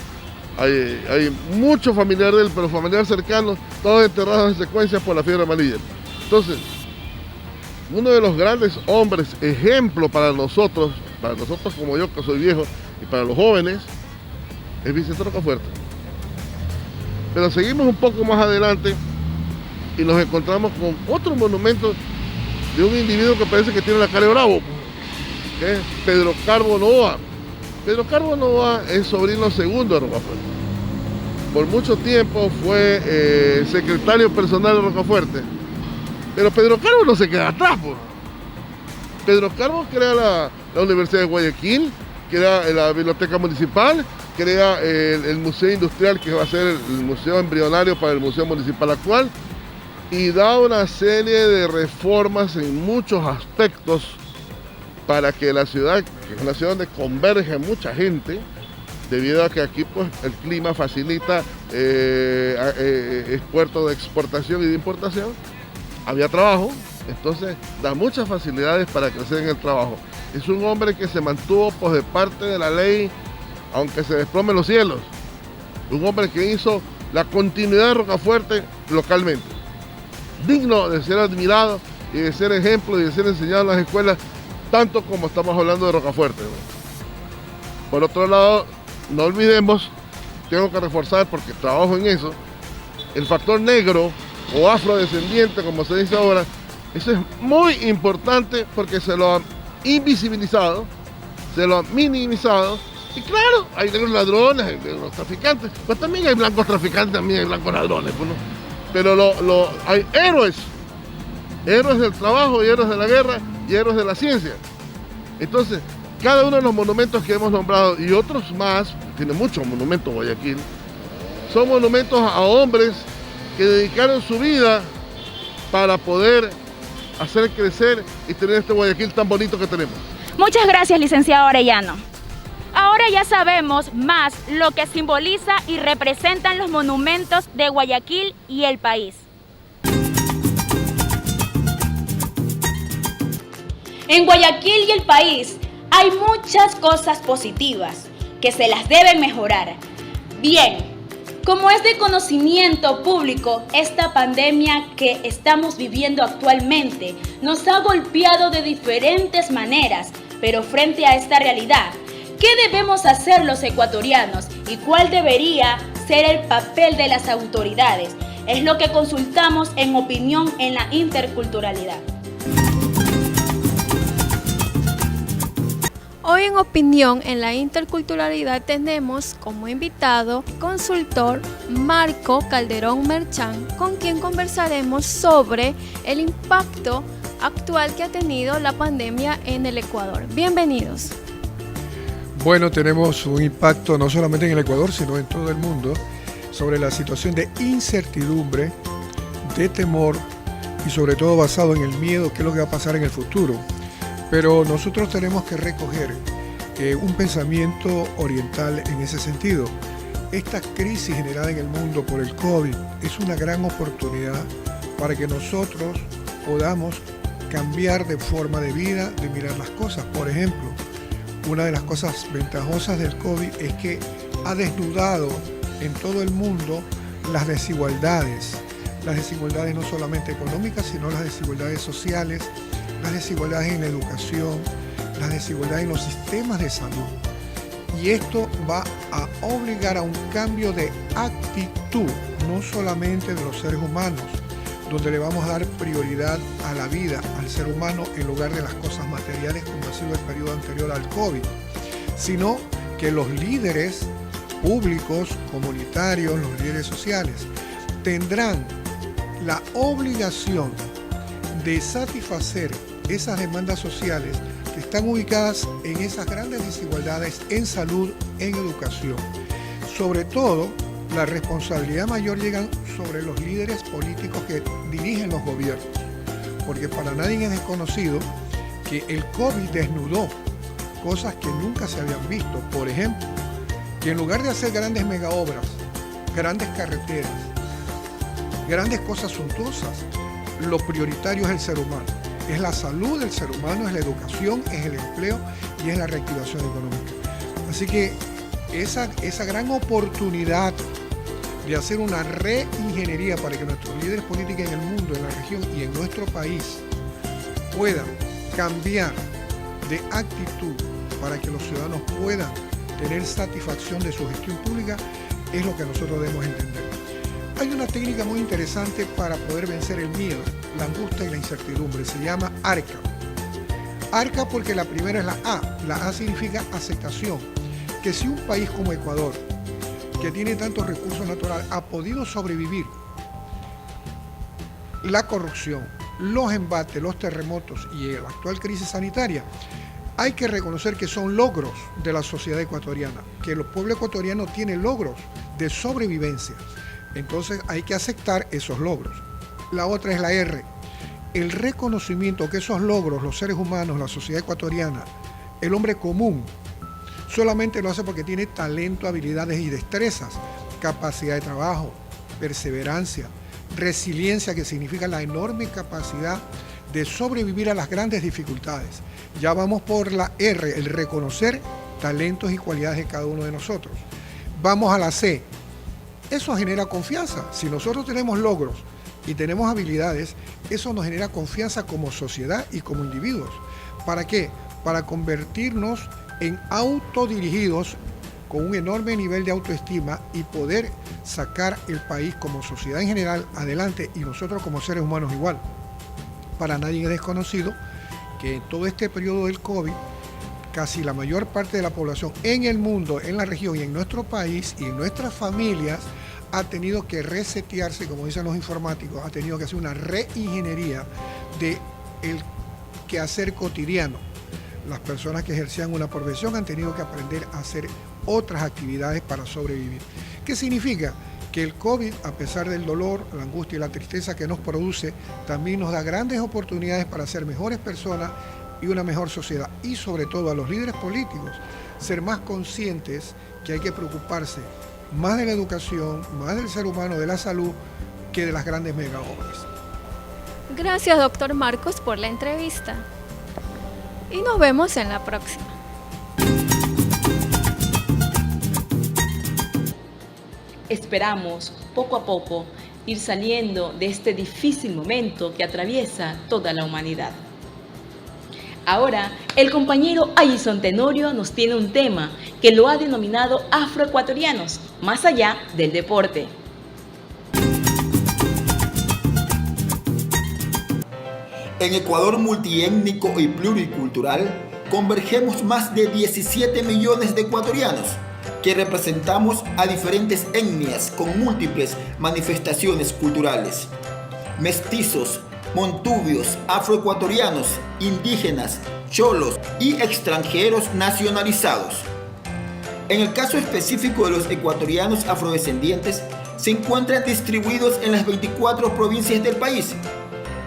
Hay muchos familiares de él, pero familiares cercanos, todos enterrados en secuencia por la fiebre amarilla. Entonces, uno de los grandes hombres, ejemplo para nosotros como yo, que soy viejo, y para los jóvenes, es Vicente Rocafuerte. Pero seguimos un poco más adelante y nos encontramos con otro monumento de un individuo que parece que tiene la cara de bravo, que es Pedro Carbo Novoa. Pedro Carbo Novoa es sobrino segundo de Rocafuerte. Por mucho tiempo fue secretario personal de Rocafuerte. Pero Pedro Carbo no se queda atrás, pues. Pedro Carbo crea la Universidad de Guayaquil, crea la Biblioteca Municipal, crea el Museo Industrial, que va a ser el museo embrionario para el Museo Municipal actual, y da una serie de reformas en muchos aspectos para que la ciudad, que es una ciudad donde converge mucha gente, debido a que aquí pues, el clima facilita es puerto de exportación y de importación, había trabajo, entonces da muchas facilidades para crecer en el trabajo. Es un hombre que se mantuvo pues, de parte de la ley, aunque se desplomen los cielos. Un hombre que hizo la continuidad de Rocafuerte localmente. Digno de ser admirado y de ser ejemplo y de ser enseñado en las escuelas, tanto como estamos hablando de Rocafuerte, ¿no? Por otro lado, no olvidemos, tengo que reforzar porque trabajo en eso, el factor negro o afrodescendiente, como se dice ahora. Eso es muy importante porque se lo han invisibilizado, se lo han minimizado. Y claro, hay negros ladrones, hay negros traficantes, pero también hay blancos traficantes, también hay blancos ladrones, pues, ¿no? Pero hay héroes del trabajo y héroes de la guerra y héroes de la ciencia. Entonces, cada uno de los monumentos que hemos nombrado y otros más, tiene muchos monumentos Guayaquil, son monumentos a hombres que dedicaron su vida para poder hacer crecer y tener este Guayaquil tan bonito que tenemos. Muchas gracias, licenciado Arellano. Ahora ya sabemos más lo que simboliza y representan los monumentos de Guayaquil y el país. En Guayaquil y el país hay muchas cosas positivas que se las deben mejorar. Bien, como es de conocimiento público, esta pandemia que estamos viviendo actualmente nos ha golpeado de diferentes maneras, pero frente a esta realidad, ¿qué debemos hacer los ecuatorianos y cuál debería ser el papel de las autoridades? Es lo que consultamos en Opinión en la Interculturalidad. Hoy en Opinión en la Interculturalidad tenemos como invitado consultor Marco Calderón Merchán, con quien conversaremos sobre el impacto actual que ha tenido la pandemia en el Ecuador. Bienvenidos. Bueno, tenemos un impacto no solamente en el Ecuador, sino en todo el mundo, sobre la situación de incertidumbre, de temor y sobre todo basado en el miedo, qué es lo que va a pasar en el futuro. Pero nosotros tenemos que recoger un pensamiento oriental en ese sentido. Esta crisis generada en el mundo por el COVID es una gran oportunidad para que nosotros podamos cambiar de forma de vida, de mirar las cosas. Por ejemplo, una de las cosas ventajosas del COVID es que ha desnudado en todo el mundo las desigualdades no solamente económicas, sino las desigualdades sociales, las desigualdades en la educación, las desigualdades en los sistemas de salud. Y esto va a obligar a un cambio de actitud, no solamente de los seres humanos, donde le vamos a dar prioridad a la vida, al ser humano, en lugar de las cosas materiales como ha sido el periodo anterior al COVID, sino que los líderes públicos, comunitarios, los líderes sociales, tendrán la obligación de satisfacer esas demandas sociales que están ubicadas en esas grandes desigualdades en salud, en educación. Sobre todo, la responsabilidad mayor llega sobre los líderes políticos que dirigen los gobiernos, porque para nadie es desconocido que el COVID desnudó cosas que nunca se habían visto. Por ejemplo, que en lugar de hacer grandes megaobras, grandes carreteras, grandes cosas suntuosas, lo prioritario es el ser humano. Es la salud del ser humano, es la educación, es el empleo y es la reactivación económica. Así que esa gran oportunidad de hacer una reingeniería para que nuestros líderes políticos en el mundo, en la región y en nuestro país puedan cambiar de actitud para que los ciudadanos puedan tener satisfacción de su gestión pública, es lo que nosotros debemos entender. Hay una técnica muy interesante para poder vencer el miedo, la angustia y la incertidumbre. Se llama ARCA. ARCA porque la primera es la A. La A significa aceptación. Que si un país como Ecuador, que tiene tantos recursos naturales, ha podido sobrevivir la corrupción, los embates, los terremotos y la actual crisis sanitaria, hay que reconocer que son logros de la sociedad ecuatoriana, que el pueblo ecuatoriano tiene logros de sobrevivencia. Entonces hay que aceptar esos logros. La otra es la R, el reconocimiento que esos logros, los seres humanos, la sociedad ecuatoriana, el hombre común, solamente lo hace porque tiene talento, habilidades y destrezas, capacidad de trabajo, perseverancia, resiliencia, que significa la enorme capacidad de sobrevivir a las grandes dificultades. Ya vamos por la R, el reconocer talentos y cualidades de cada uno de nosotros. Vamos a la C. Eso genera confianza. Si nosotros tenemos logros y tenemos habilidades, eso nos genera confianza como sociedad y como individuos. ¿Para qué? Para convertirnos en autodirigidos con un enorme nivel de autoestima y poder sacar el país como sociedad en general adelante y nosotros como seres humanos igual. Para nadie es desconocido que en todo este periodo del COVID, casi la mayor parte de la población en el mundo, en la región y en nuestro país y en nuestras familias ha tenido que resetearse, como dicen los informáticos, ha tenido que hacer una reingeniería del quehacer cotidiano. Las personas que ejercían una profesión han tenido que aprender a hacer otras actividades para sobrevivir. ¿Qué significa? Que el COVID, a pesar del dolor, la angustia y la tristeza que nos produce, también nos da grandes oportunidades para ser mejores personas y una mejor sociedad. Y sobre todo a los líderes políticos, ser más conscientes que hay que preocuparse más de la educación, más del ser humano, de la salud, que de las grandes megaobras. Gracias, doctor Marcos, por la entrevista. Y nos vemos en la próxima. Esperamos, poco a poco, ir saliendo de este difícil momento que atraviesa toda la humanidad. Ahora, el compañero Ayson Tenorio nos tiene un tema que lo ha denominado afroecuatorianos, más allá del deporte. En Ecuador multiétnico y pluricultural, convergemos más de 17 millones de ecuatorianos, que representamos a diferentes etnias con múltiples manifestaciones culturales. Mestizos, montubios, afroecuatorianos, indígenas, cholos y extranjeros nacionalizados. En el caso específico de los ecuatorianos afrodescendientes, se encuentran distribuidos en las 24 provincias del país,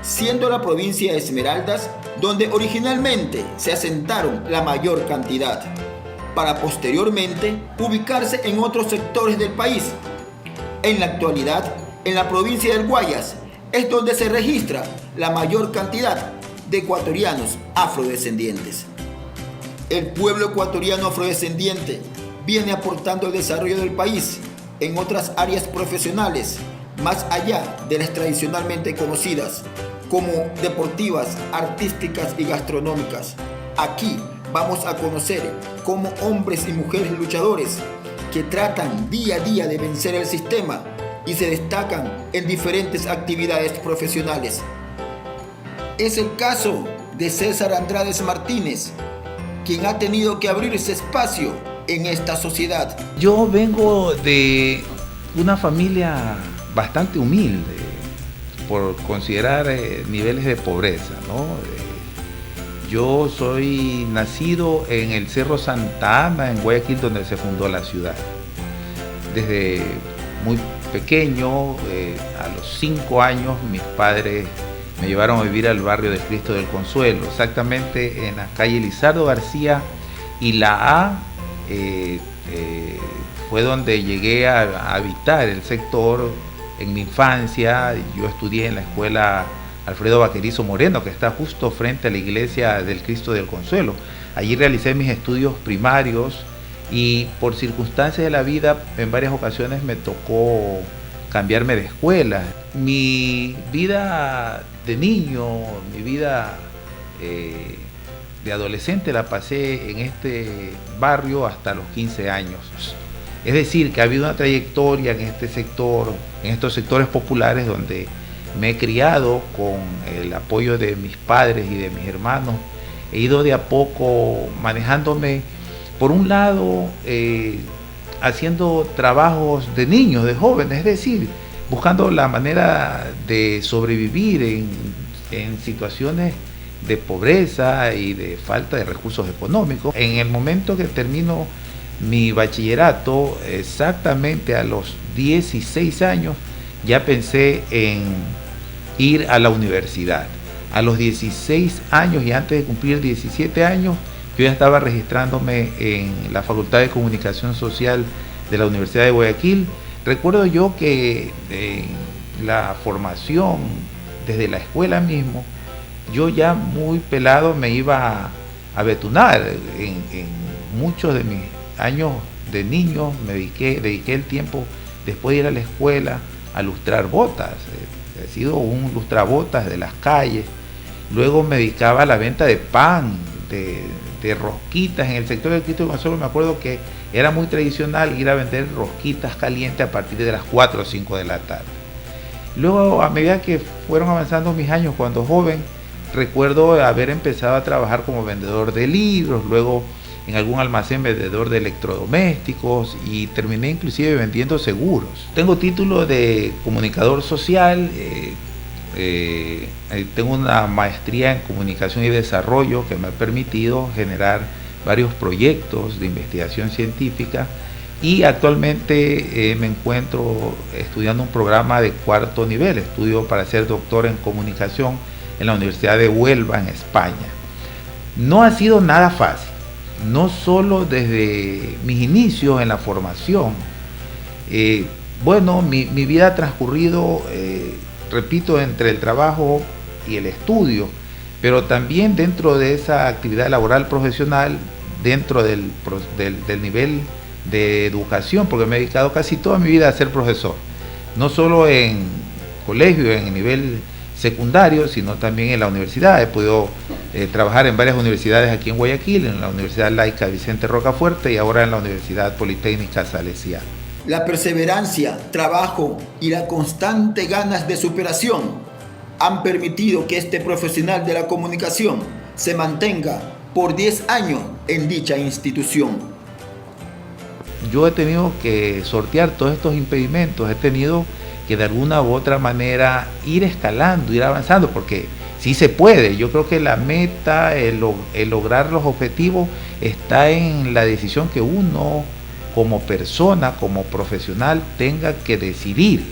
siendo la provincia de Esmeraldas donde originalmente se asentaron la mayor cantidad, para posteriormente ubicarse en otros sectores del país. En la actualidad, en la provincia del Guayas, es donde se registra la mayor cantidad de ecuatorianos afrodescendientes. El pueblo ecuatoriano afrodescendiente viene aportando al desarrollo del país en otras áreas profesionales, más allá de las tradicionalmente conocidas como deportivas, artísticas y gastronómicas. Aquí vamos a conocer cómo hombres y mujeres luchadores que tratan día a día de vencer el sistema y se destacan en diferentes actividades profesionales. Es el caso de César Andrades Martínez, quien ha tenido que abrirse espacio en esta sociedad. Yo vengo de una familia bastante humilde, por considerar niveles de pobreza, ¿no? Yo soy nacido en el Cerro Santa Ana, en Guayaquil, donde se fundó la ciudad. Desde muy pequeño, a los 5 años, mis padres me llevaron a vivir al barrio del Cristo del Consuelo, exactamente en la calle Lizardo García y la A. Fue donde llegué a habitar el sector en mi infancia. Yo estudié en la escuela Alfredo Vaquerizo Moreno, que está justo frente a la iglesia del Cristo del Consuelo. Allí realicé mis estudios primarios y por circunstancias de la vida en varias ocasiones me tocó cambiarme de escuela. Mi vida de niño, mi vida de adolescente la pasé en este barrio hasta los 15 años. Es decir, que ha habido una trayectoria en este sector, en estos sectores populares donde me he criado con el apoyo de mis padres y de mis hermanos. He ido de a poco manejándome, por un lado, haciendo trabajos de niños, de jóvenes, es decir, buscando la manera de sobrevivir en situaciones de pobreza y de falta de recursos económicos. En el momento que termino mi bachillerato, exactamente a los 16 años, ya pensé en ir a la universidad. A los 16 años y antes de cumplir 17 años, yo ya estaba registrándome en la Facultad de Comunicación Social de la Universidad de Guayaquil. Recuerdo yo que en la formación, desde la escuela mismo, yo ya muy pelado me iba a betunar. En muchos de mis años de niño me dediqué el tiempo, después de ir a la escuela, a lustrar botas. He sido un lustrabotas de las calles. Luego me dedicaba a la venta de pan, de rosquitas. En el sector del Cristo del Consuelo me acuerdo que era muy tradicional ir a vender rosquitas calientes a partir de las 4 o 5 de la tarde. Luego, a medida que fueron avanzando mis años cuando joven, recuerdo haber empezado a trabajar como vendedor de libros, luego en algún almacén vendedor de electrodomésticos y terminé inclusive vendiendo seguros. Tengo título de comunicador social, tengo una maestría en comunicación y desarrollo que me ha permitido generar varios proyectos de investigación científica y actualmente me encuentro estudiando un programa de 4º nivel, estudio para ser doctor en comunicación en la Universidad de Huelva, en España. No ha sido nada fácil, no solo desde mis inicios en la formación. Mi vida ha transcurrido, repito, entre el trabajo y el estudio, pero también dentro de esa actividad laboral profesional, dentro del nivel de educación, porque me he dedicado casi toda mi vida a ser profesor, no solo en colegio, en el nivel secundario, sino también en la universidad. He podido trabajar en varias universidades aquí en Guayaquil, en la Universidad Laica Vicente Rocafuerte y ahora en la Universidad Politécnica Salesiana. La perseverancia, trabajo y la constante ganas de superación han permitido que este profesional de la comunicación se mantenga por 10 años en dicha institución. Yo he tenido que sortear todos estos impedimentos, he tenido que de alguna u otra manera ir escalando, ir avanzando, porque sí se puede. Yo creo que la meta, el lograr los objetivos está en la decisión que uno como persona, como profesional, tenga que decidir.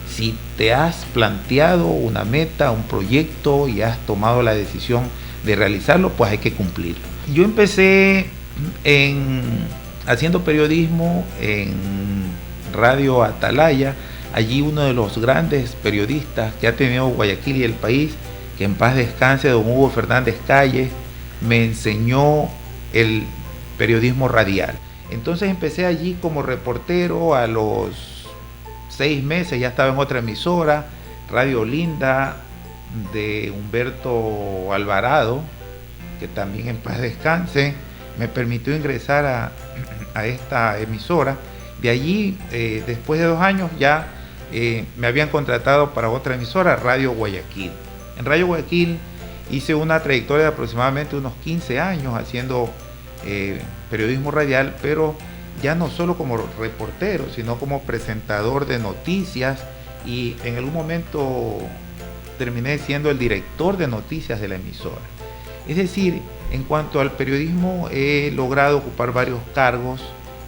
Si te has planteado una meta, un proyecto y has tomado la decisión de realizarlo, pues hay que cumplirlo. Yo empecé haciendo periodismo en Radio Atalaya, Allí uno de los grandes periodistas que ha tenido Guayaquil y el país, que en paz descanse, don Hugo Fernández Calle, me enseñó el periodismo radial. Entonces empecé allí como reportero. A los 6 meses ya estaba en otra emisora, Radio Linda, de Humberto Alvarado, que también en paz descanse, me permitió ingresar a esta emisora. De allí, después de 2 años, ya me habían contratado para otra emisora, Radio Guayaquil. En Radio Guayaquil hice una trayectoria de aproximadamente unos 15 años haciendo periodismo radial, pero ya no solo como reportero, sino como presentador de noticias, y en algún momento terminé siendo el director de noticias de la emisora. Es decir, en cuanto al periodismo, he logrado ocupar varios cargos,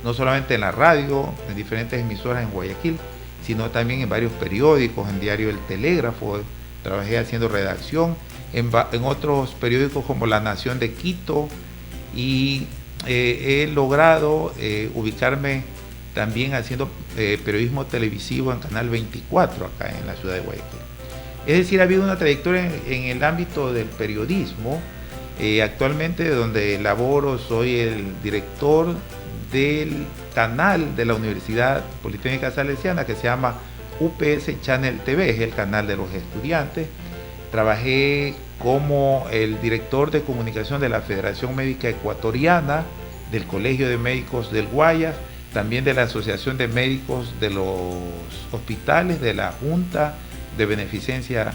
no solamente en la radio, en diferentes emisoras en Guayaquil, sino también en varios periódicos, en Diario El Telégrafo, trabajé haciendo redacción, en otros periódicos como La Nación de Quito, y he logrado ubicarme también haciendo periodismo televisivo en Canal 24 acá en la ciudad de Guayaquil. Es decir, ha habido una trayectoria en el ámbito del periodismo. Actualmente donde laboro soy el director del canal de la Universidad Politécnica Salesiana, que se llama UPS Channel TV, es el canal de los estudiantes. Trabajé como el director de comunicación de la Federación Médica Ecuatoriana, del Colegio de Médicos del Guayas, también de la Asociación de Médicos de los Hospitales, de la Junta de Beneficencia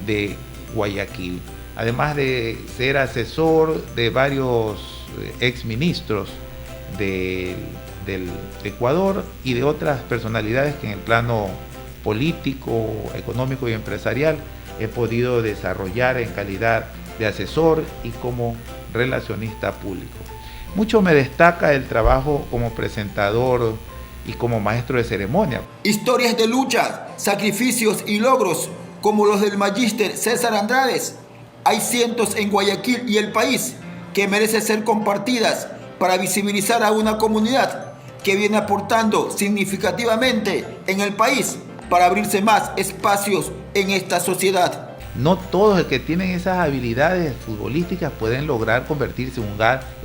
de Guayaquil, además de ser asesor de varios exministros del Ecuador y de otras personalidades que en el plano político, económico y empresarial he podido desarrollar en calidad de asesor y como relacionista público. Mucho me destaca el trabajo como presentador y como maestro de ceremonia. Historias de lucha, sacrificios y logros como los del magíster César Andrades hay cientos en Guayaquil y el país que merecen ser compartidas para visibilizar a una comunidad que viene aportando significativamente en el país para abrirse más espacios en esta sociedad. No todos los que tienen esas habilidades futbolísticas pueden lograr convertirse en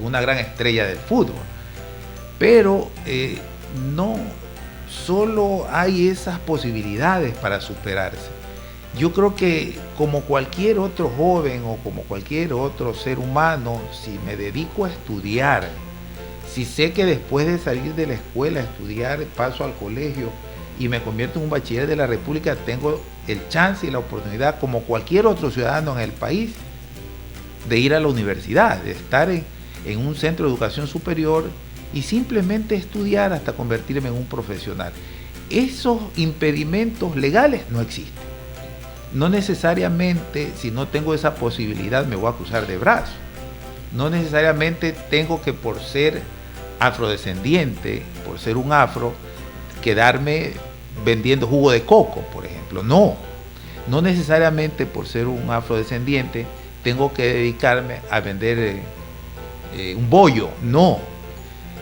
una gran estrella del fútbol, pero no solo hay esas posibilidades para superarse. Yo creo que como cualquier otro joven o como cualquier otro ser humano, si me dedico a estudiar, si sé que después de salir de la escuela a estudiar paso al colegio y me convierto en un bachiller de la República, tengo el chance y la oportunidad, como cualquier otro ciudadano en el país, de ir a la universidad, de estar en un centro de educación superior y simplemente estudiar hasta convertirme en un profesional. Esos impedimentos legales no existen. No necesariamente, si no tengo esa posibilidad, me voy a cruzar de brazos. No necesariamente tengo que, por ser afrodescendiente, por ser un afro, quedarme vendiendo jugo de coco, por ejemplo. No necesariamente por ser un afrodescendiente tengo que dedicarme a vender un bollo. No.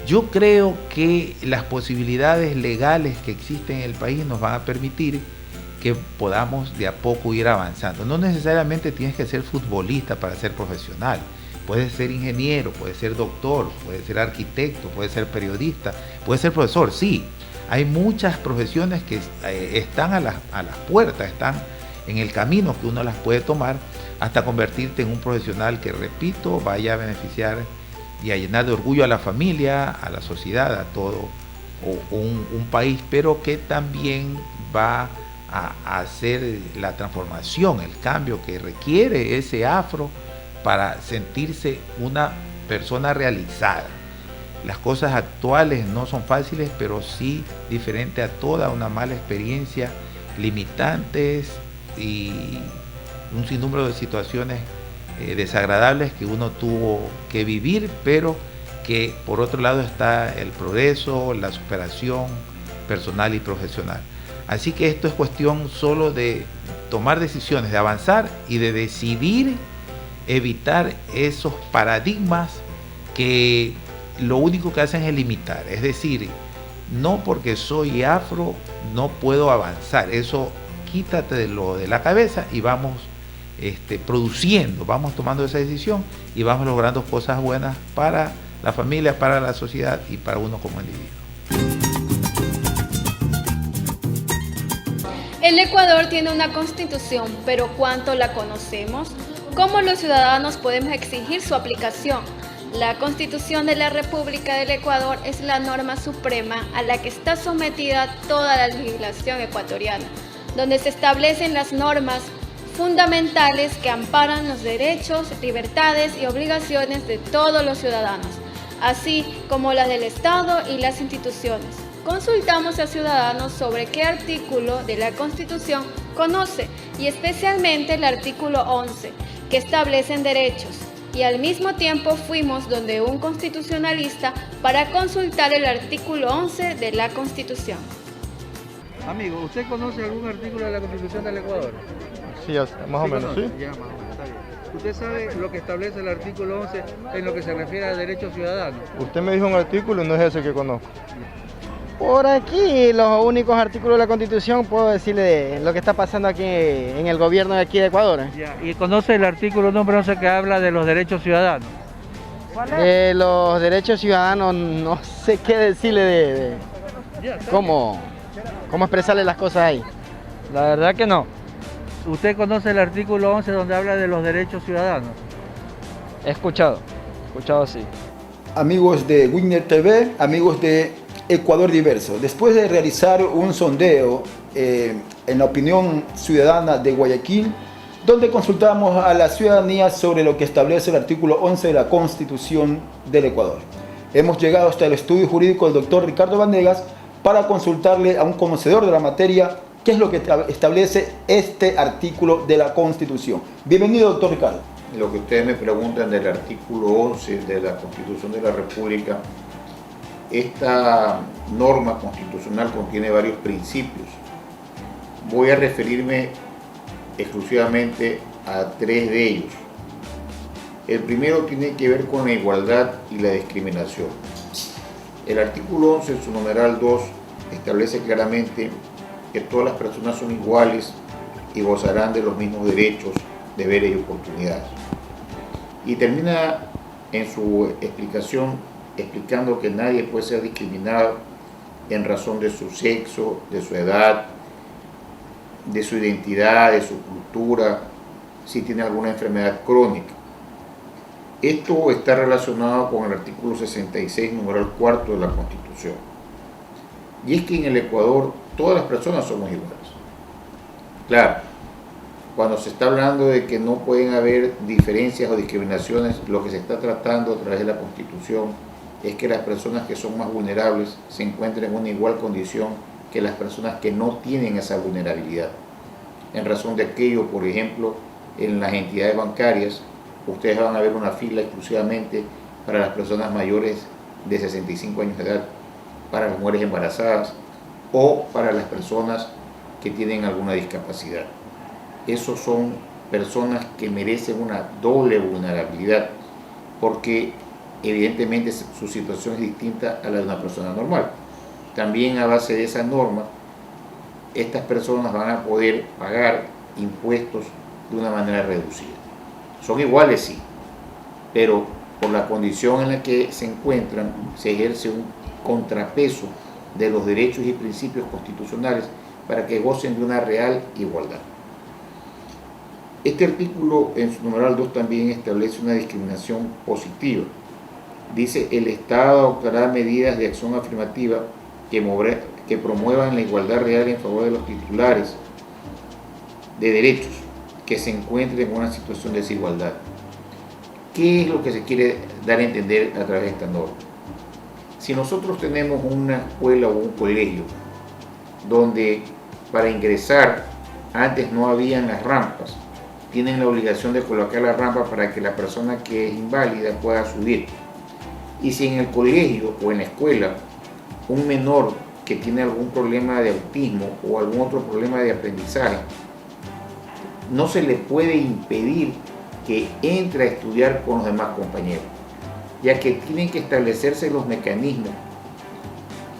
Yo creo que las posibilidades legales que existen en el país nos van a permitir que podamos de a poco ir avanzando. No necesariamente tienes que ser futbolista para ser profesional. Puedes ser ingeniero, puedes ser doctor, puedes ser arquitecto, puedes ser periodista, puedes ser profesor, sí. Hay muchas profesiones que están a las puertas, están en el camino que uno las puede tomar hasta convertirte en un profesional que, repito, vaya a beneficiar y a llenar de orgullo a la familia, a la sociedad, a todo un país, pero que también va a hacer la transformación, el cambio que requiere ese afro para sentirse una persona realizada. Las cosas actuales no son fáciles, pero sí diferente a toda una mala experiencia, limitantes y un sinnúmero de situaciones desagradables que uno tuvo que vivir, pero que por otro lado está el progreso, la superación personal y profesional. Así que esto es cuestión solo de tomar decisiones, de avanzar y de decidir evitar esos paradigmas que lo único que hacen es limitar. Es decir, no porque soy afro no puedo avanzar. Eso quítate de lo de la cabeza y vamos produciendo, vamos tomando esa decisión y vamos logrando cosas buenas para la familia, para la sociedad y para uno como individuo. El Ecuador tiene una constitución, pero ¿cuánto la conocemos? ¿Cómo los ciudadanos podemos exigir su aplicación? La Constitución de la República del Ecuador es la norma suprema a la que está sometida toda la legislación ecuatoriana, donde se establecen las normas fundamentales que amparan los derechos, libertades y obligaciones de todos los ciudadanos, así como las del Estado y las instituciones. Consultamos a ciudadanos sobre qué artículo de la Constitución conoce y especialmente el artículo 11, que establecen derechos, y al mismo tiempo fuimos donde un constitucionalista para consultar el artículo 11 de la Constitución. Amigo, ¿usted conoce algún artículo de la Constitución del Ecuador? Sí, más o menos, sí. Ya, más o menos, está bien. ¿Usted sabe lo que establece el artículo 11 en lo que se refiere a derechos ciudadanos? Usted me dijo un artículo y no es ese que conozco. Por aquí, los únicos artículos de la Constitución, puedo decirle de lo que está pasando aquí en el gobierno de aquí de Ecuador. Ya, ¿y conoce el artículo número 11 que habla de los derechos ciudadanos? Los derechos ciudadanos, no sé qué decirle cómo expresarle las cosas ahí. La verdad que no. ¿Usted conoce el artículo 11 donde habla de los derechos ciudadanos? He escuchado sí. Amigos de Winner TV, amigos de Ecuador Diverso, después de realizar un sondeo en la opinión ciudadana de Guayaquil, donde consultamos a la ciudadanía sobre lo que establece el artículo 11 de la Constitución del Ecuador. Hemos llegado hasta el estudio jurídico del doctor Ricardo Vanegas para consultarle a un conocedor de la materia qué es lo que establece este artículo de la Constitución. Bienvenido, doctor Ricardo. Lo que ustedes me preguntan del artículo 11 de la Constitución de la República, esta norma constitucional contiene varios principios. Voy a referirme exclusivamente a 3 de ellos. El primero tiene que ver con la igualdad y la discriminación. El artículo 11, en su numeral 2, establece claramente que todas las personas son iguales y gozarán de los mismos derechos, deberes y oportunidades. Y termina en su explicación explicando que nadie puede ser discriminado en razón de su sexo, de su edad, de su identidad, de su cultura, si tiene alguna enfermedad crónica. Esto está relacionado con el artículo 66, numeral 4 de la Constitución. Y es que en el Ecuador todas las personas somos iguales. Claro, cuando se está hablando de que no pueden haber diferencias o discriminaciones, lo que se está tratando a través de la Constitución es que las personas que son más vulnerables se encuentren en una igual condición que las personas que no tienen esa vulnerabilidad. En razón de aquello, por ejemplo, en las entidades bancarias, ustedes van a ver una fila exclusivamente para las personas mayores de 65 años de edad, para las mujeres embarazadas o para las personas que tienen alguna discapacidad. Esos son personas que merecen una doble vulnerabilidad porque evidentemente su situación es distinta a la de una persona normal. También a base de esa norma, estas personas van a poder pagar impuestos de una manera reducida. Son iguales, sí, pero por la condición en la que se encuentran, se ejerce un contrapeso de los derechos y principios constitucionales para que gocen de una real igualdad. Este artículo en su numeral 2 también establece una discriminación positiva. Dice: el Estado adoptará medidas de acción afirmativa que promuevan la igualdad real en favor de los titulares de derechos que se encuentren en una situación de desigualdad. ¿Qué es lo que se quiere dar a entender a través de esta norma? Si nosotros tenemos una escuela o un colegio donde para ingresar antes no habían las rampas, tienen la obligación de colocar la rampa para que la persona que es inválida pueda subir. Y si en el colegio o en la escuela un menor que tiene algún problema de autismo o algún otro problema de aprendizaje, no se le puede impedir que entre a estudiar con los demás compañeros, ya que tienen que establecerse los mecanismos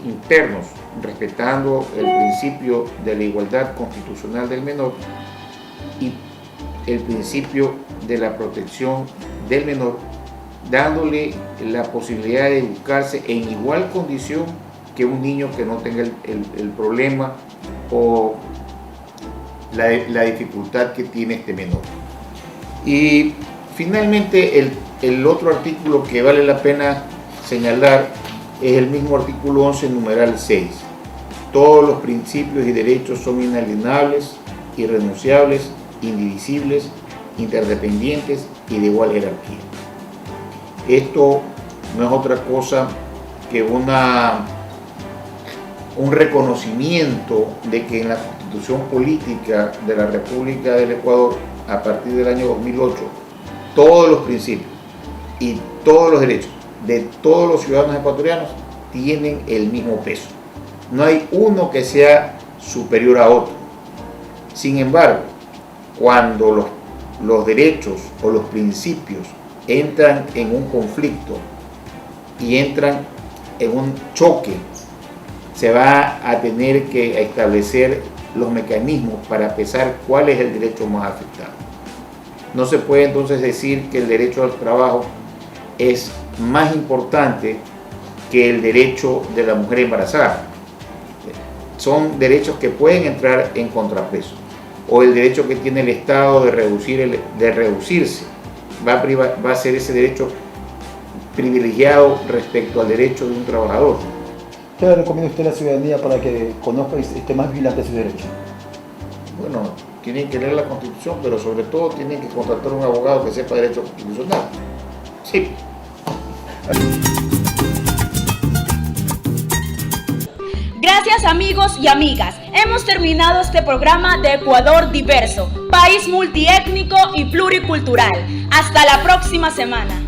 internos, respetando el principio de la igualdad constitucional del menor y el principio de la protección del menor, dándole la posibilidad de educarse en igual condición que un niño que no tenga el problema o la dificultad que tiene este menor. Y finalmente el otro artículo que vale la pena señalar es el mismo artículo 11, numeral 6. Todos los principios y derechos son inalienables, irrenunciables, indivisibles, interdependientes y de igual jerarquía. Esto no es otra cosa que un reconocimiento de que en la Constitución Política de la República del Ecuador, a partir del año 2008, todos los principios y todos los derechos de todos los ciudadanos ecuatorianos tienen el mismo peso. No hay uno que sea superior a otro. Sin embargo, cuando los derechos o los principios entran en un conflicto y entran en un choque, se va a tener que establecer los mecanismos para pesar cuál es el derecho más afectado. No se puede entonces decir que el derecho al trabajo es más importante que el derecho de la mujer embarazada. Son derechos que pueden entrar en contrapeso. O el derecho que tiene el Estado de reducirse va a ser ese derecho privilegiado respecto al derecho de un trabajador. ¿Qué le recomienda usted a la ciudadanía para que conozca y esté más vigilante de sus derechos? Bueno, tienen que leer la Constitución, pero sobre todo tienen que contratar a un abogado que sepa derecho constitucional. Sí. Gracias amigos y amigas, hemos terminado este programa de Ecuador Diverso, país multiétnico y pluricultural. Hasta la próxima semana.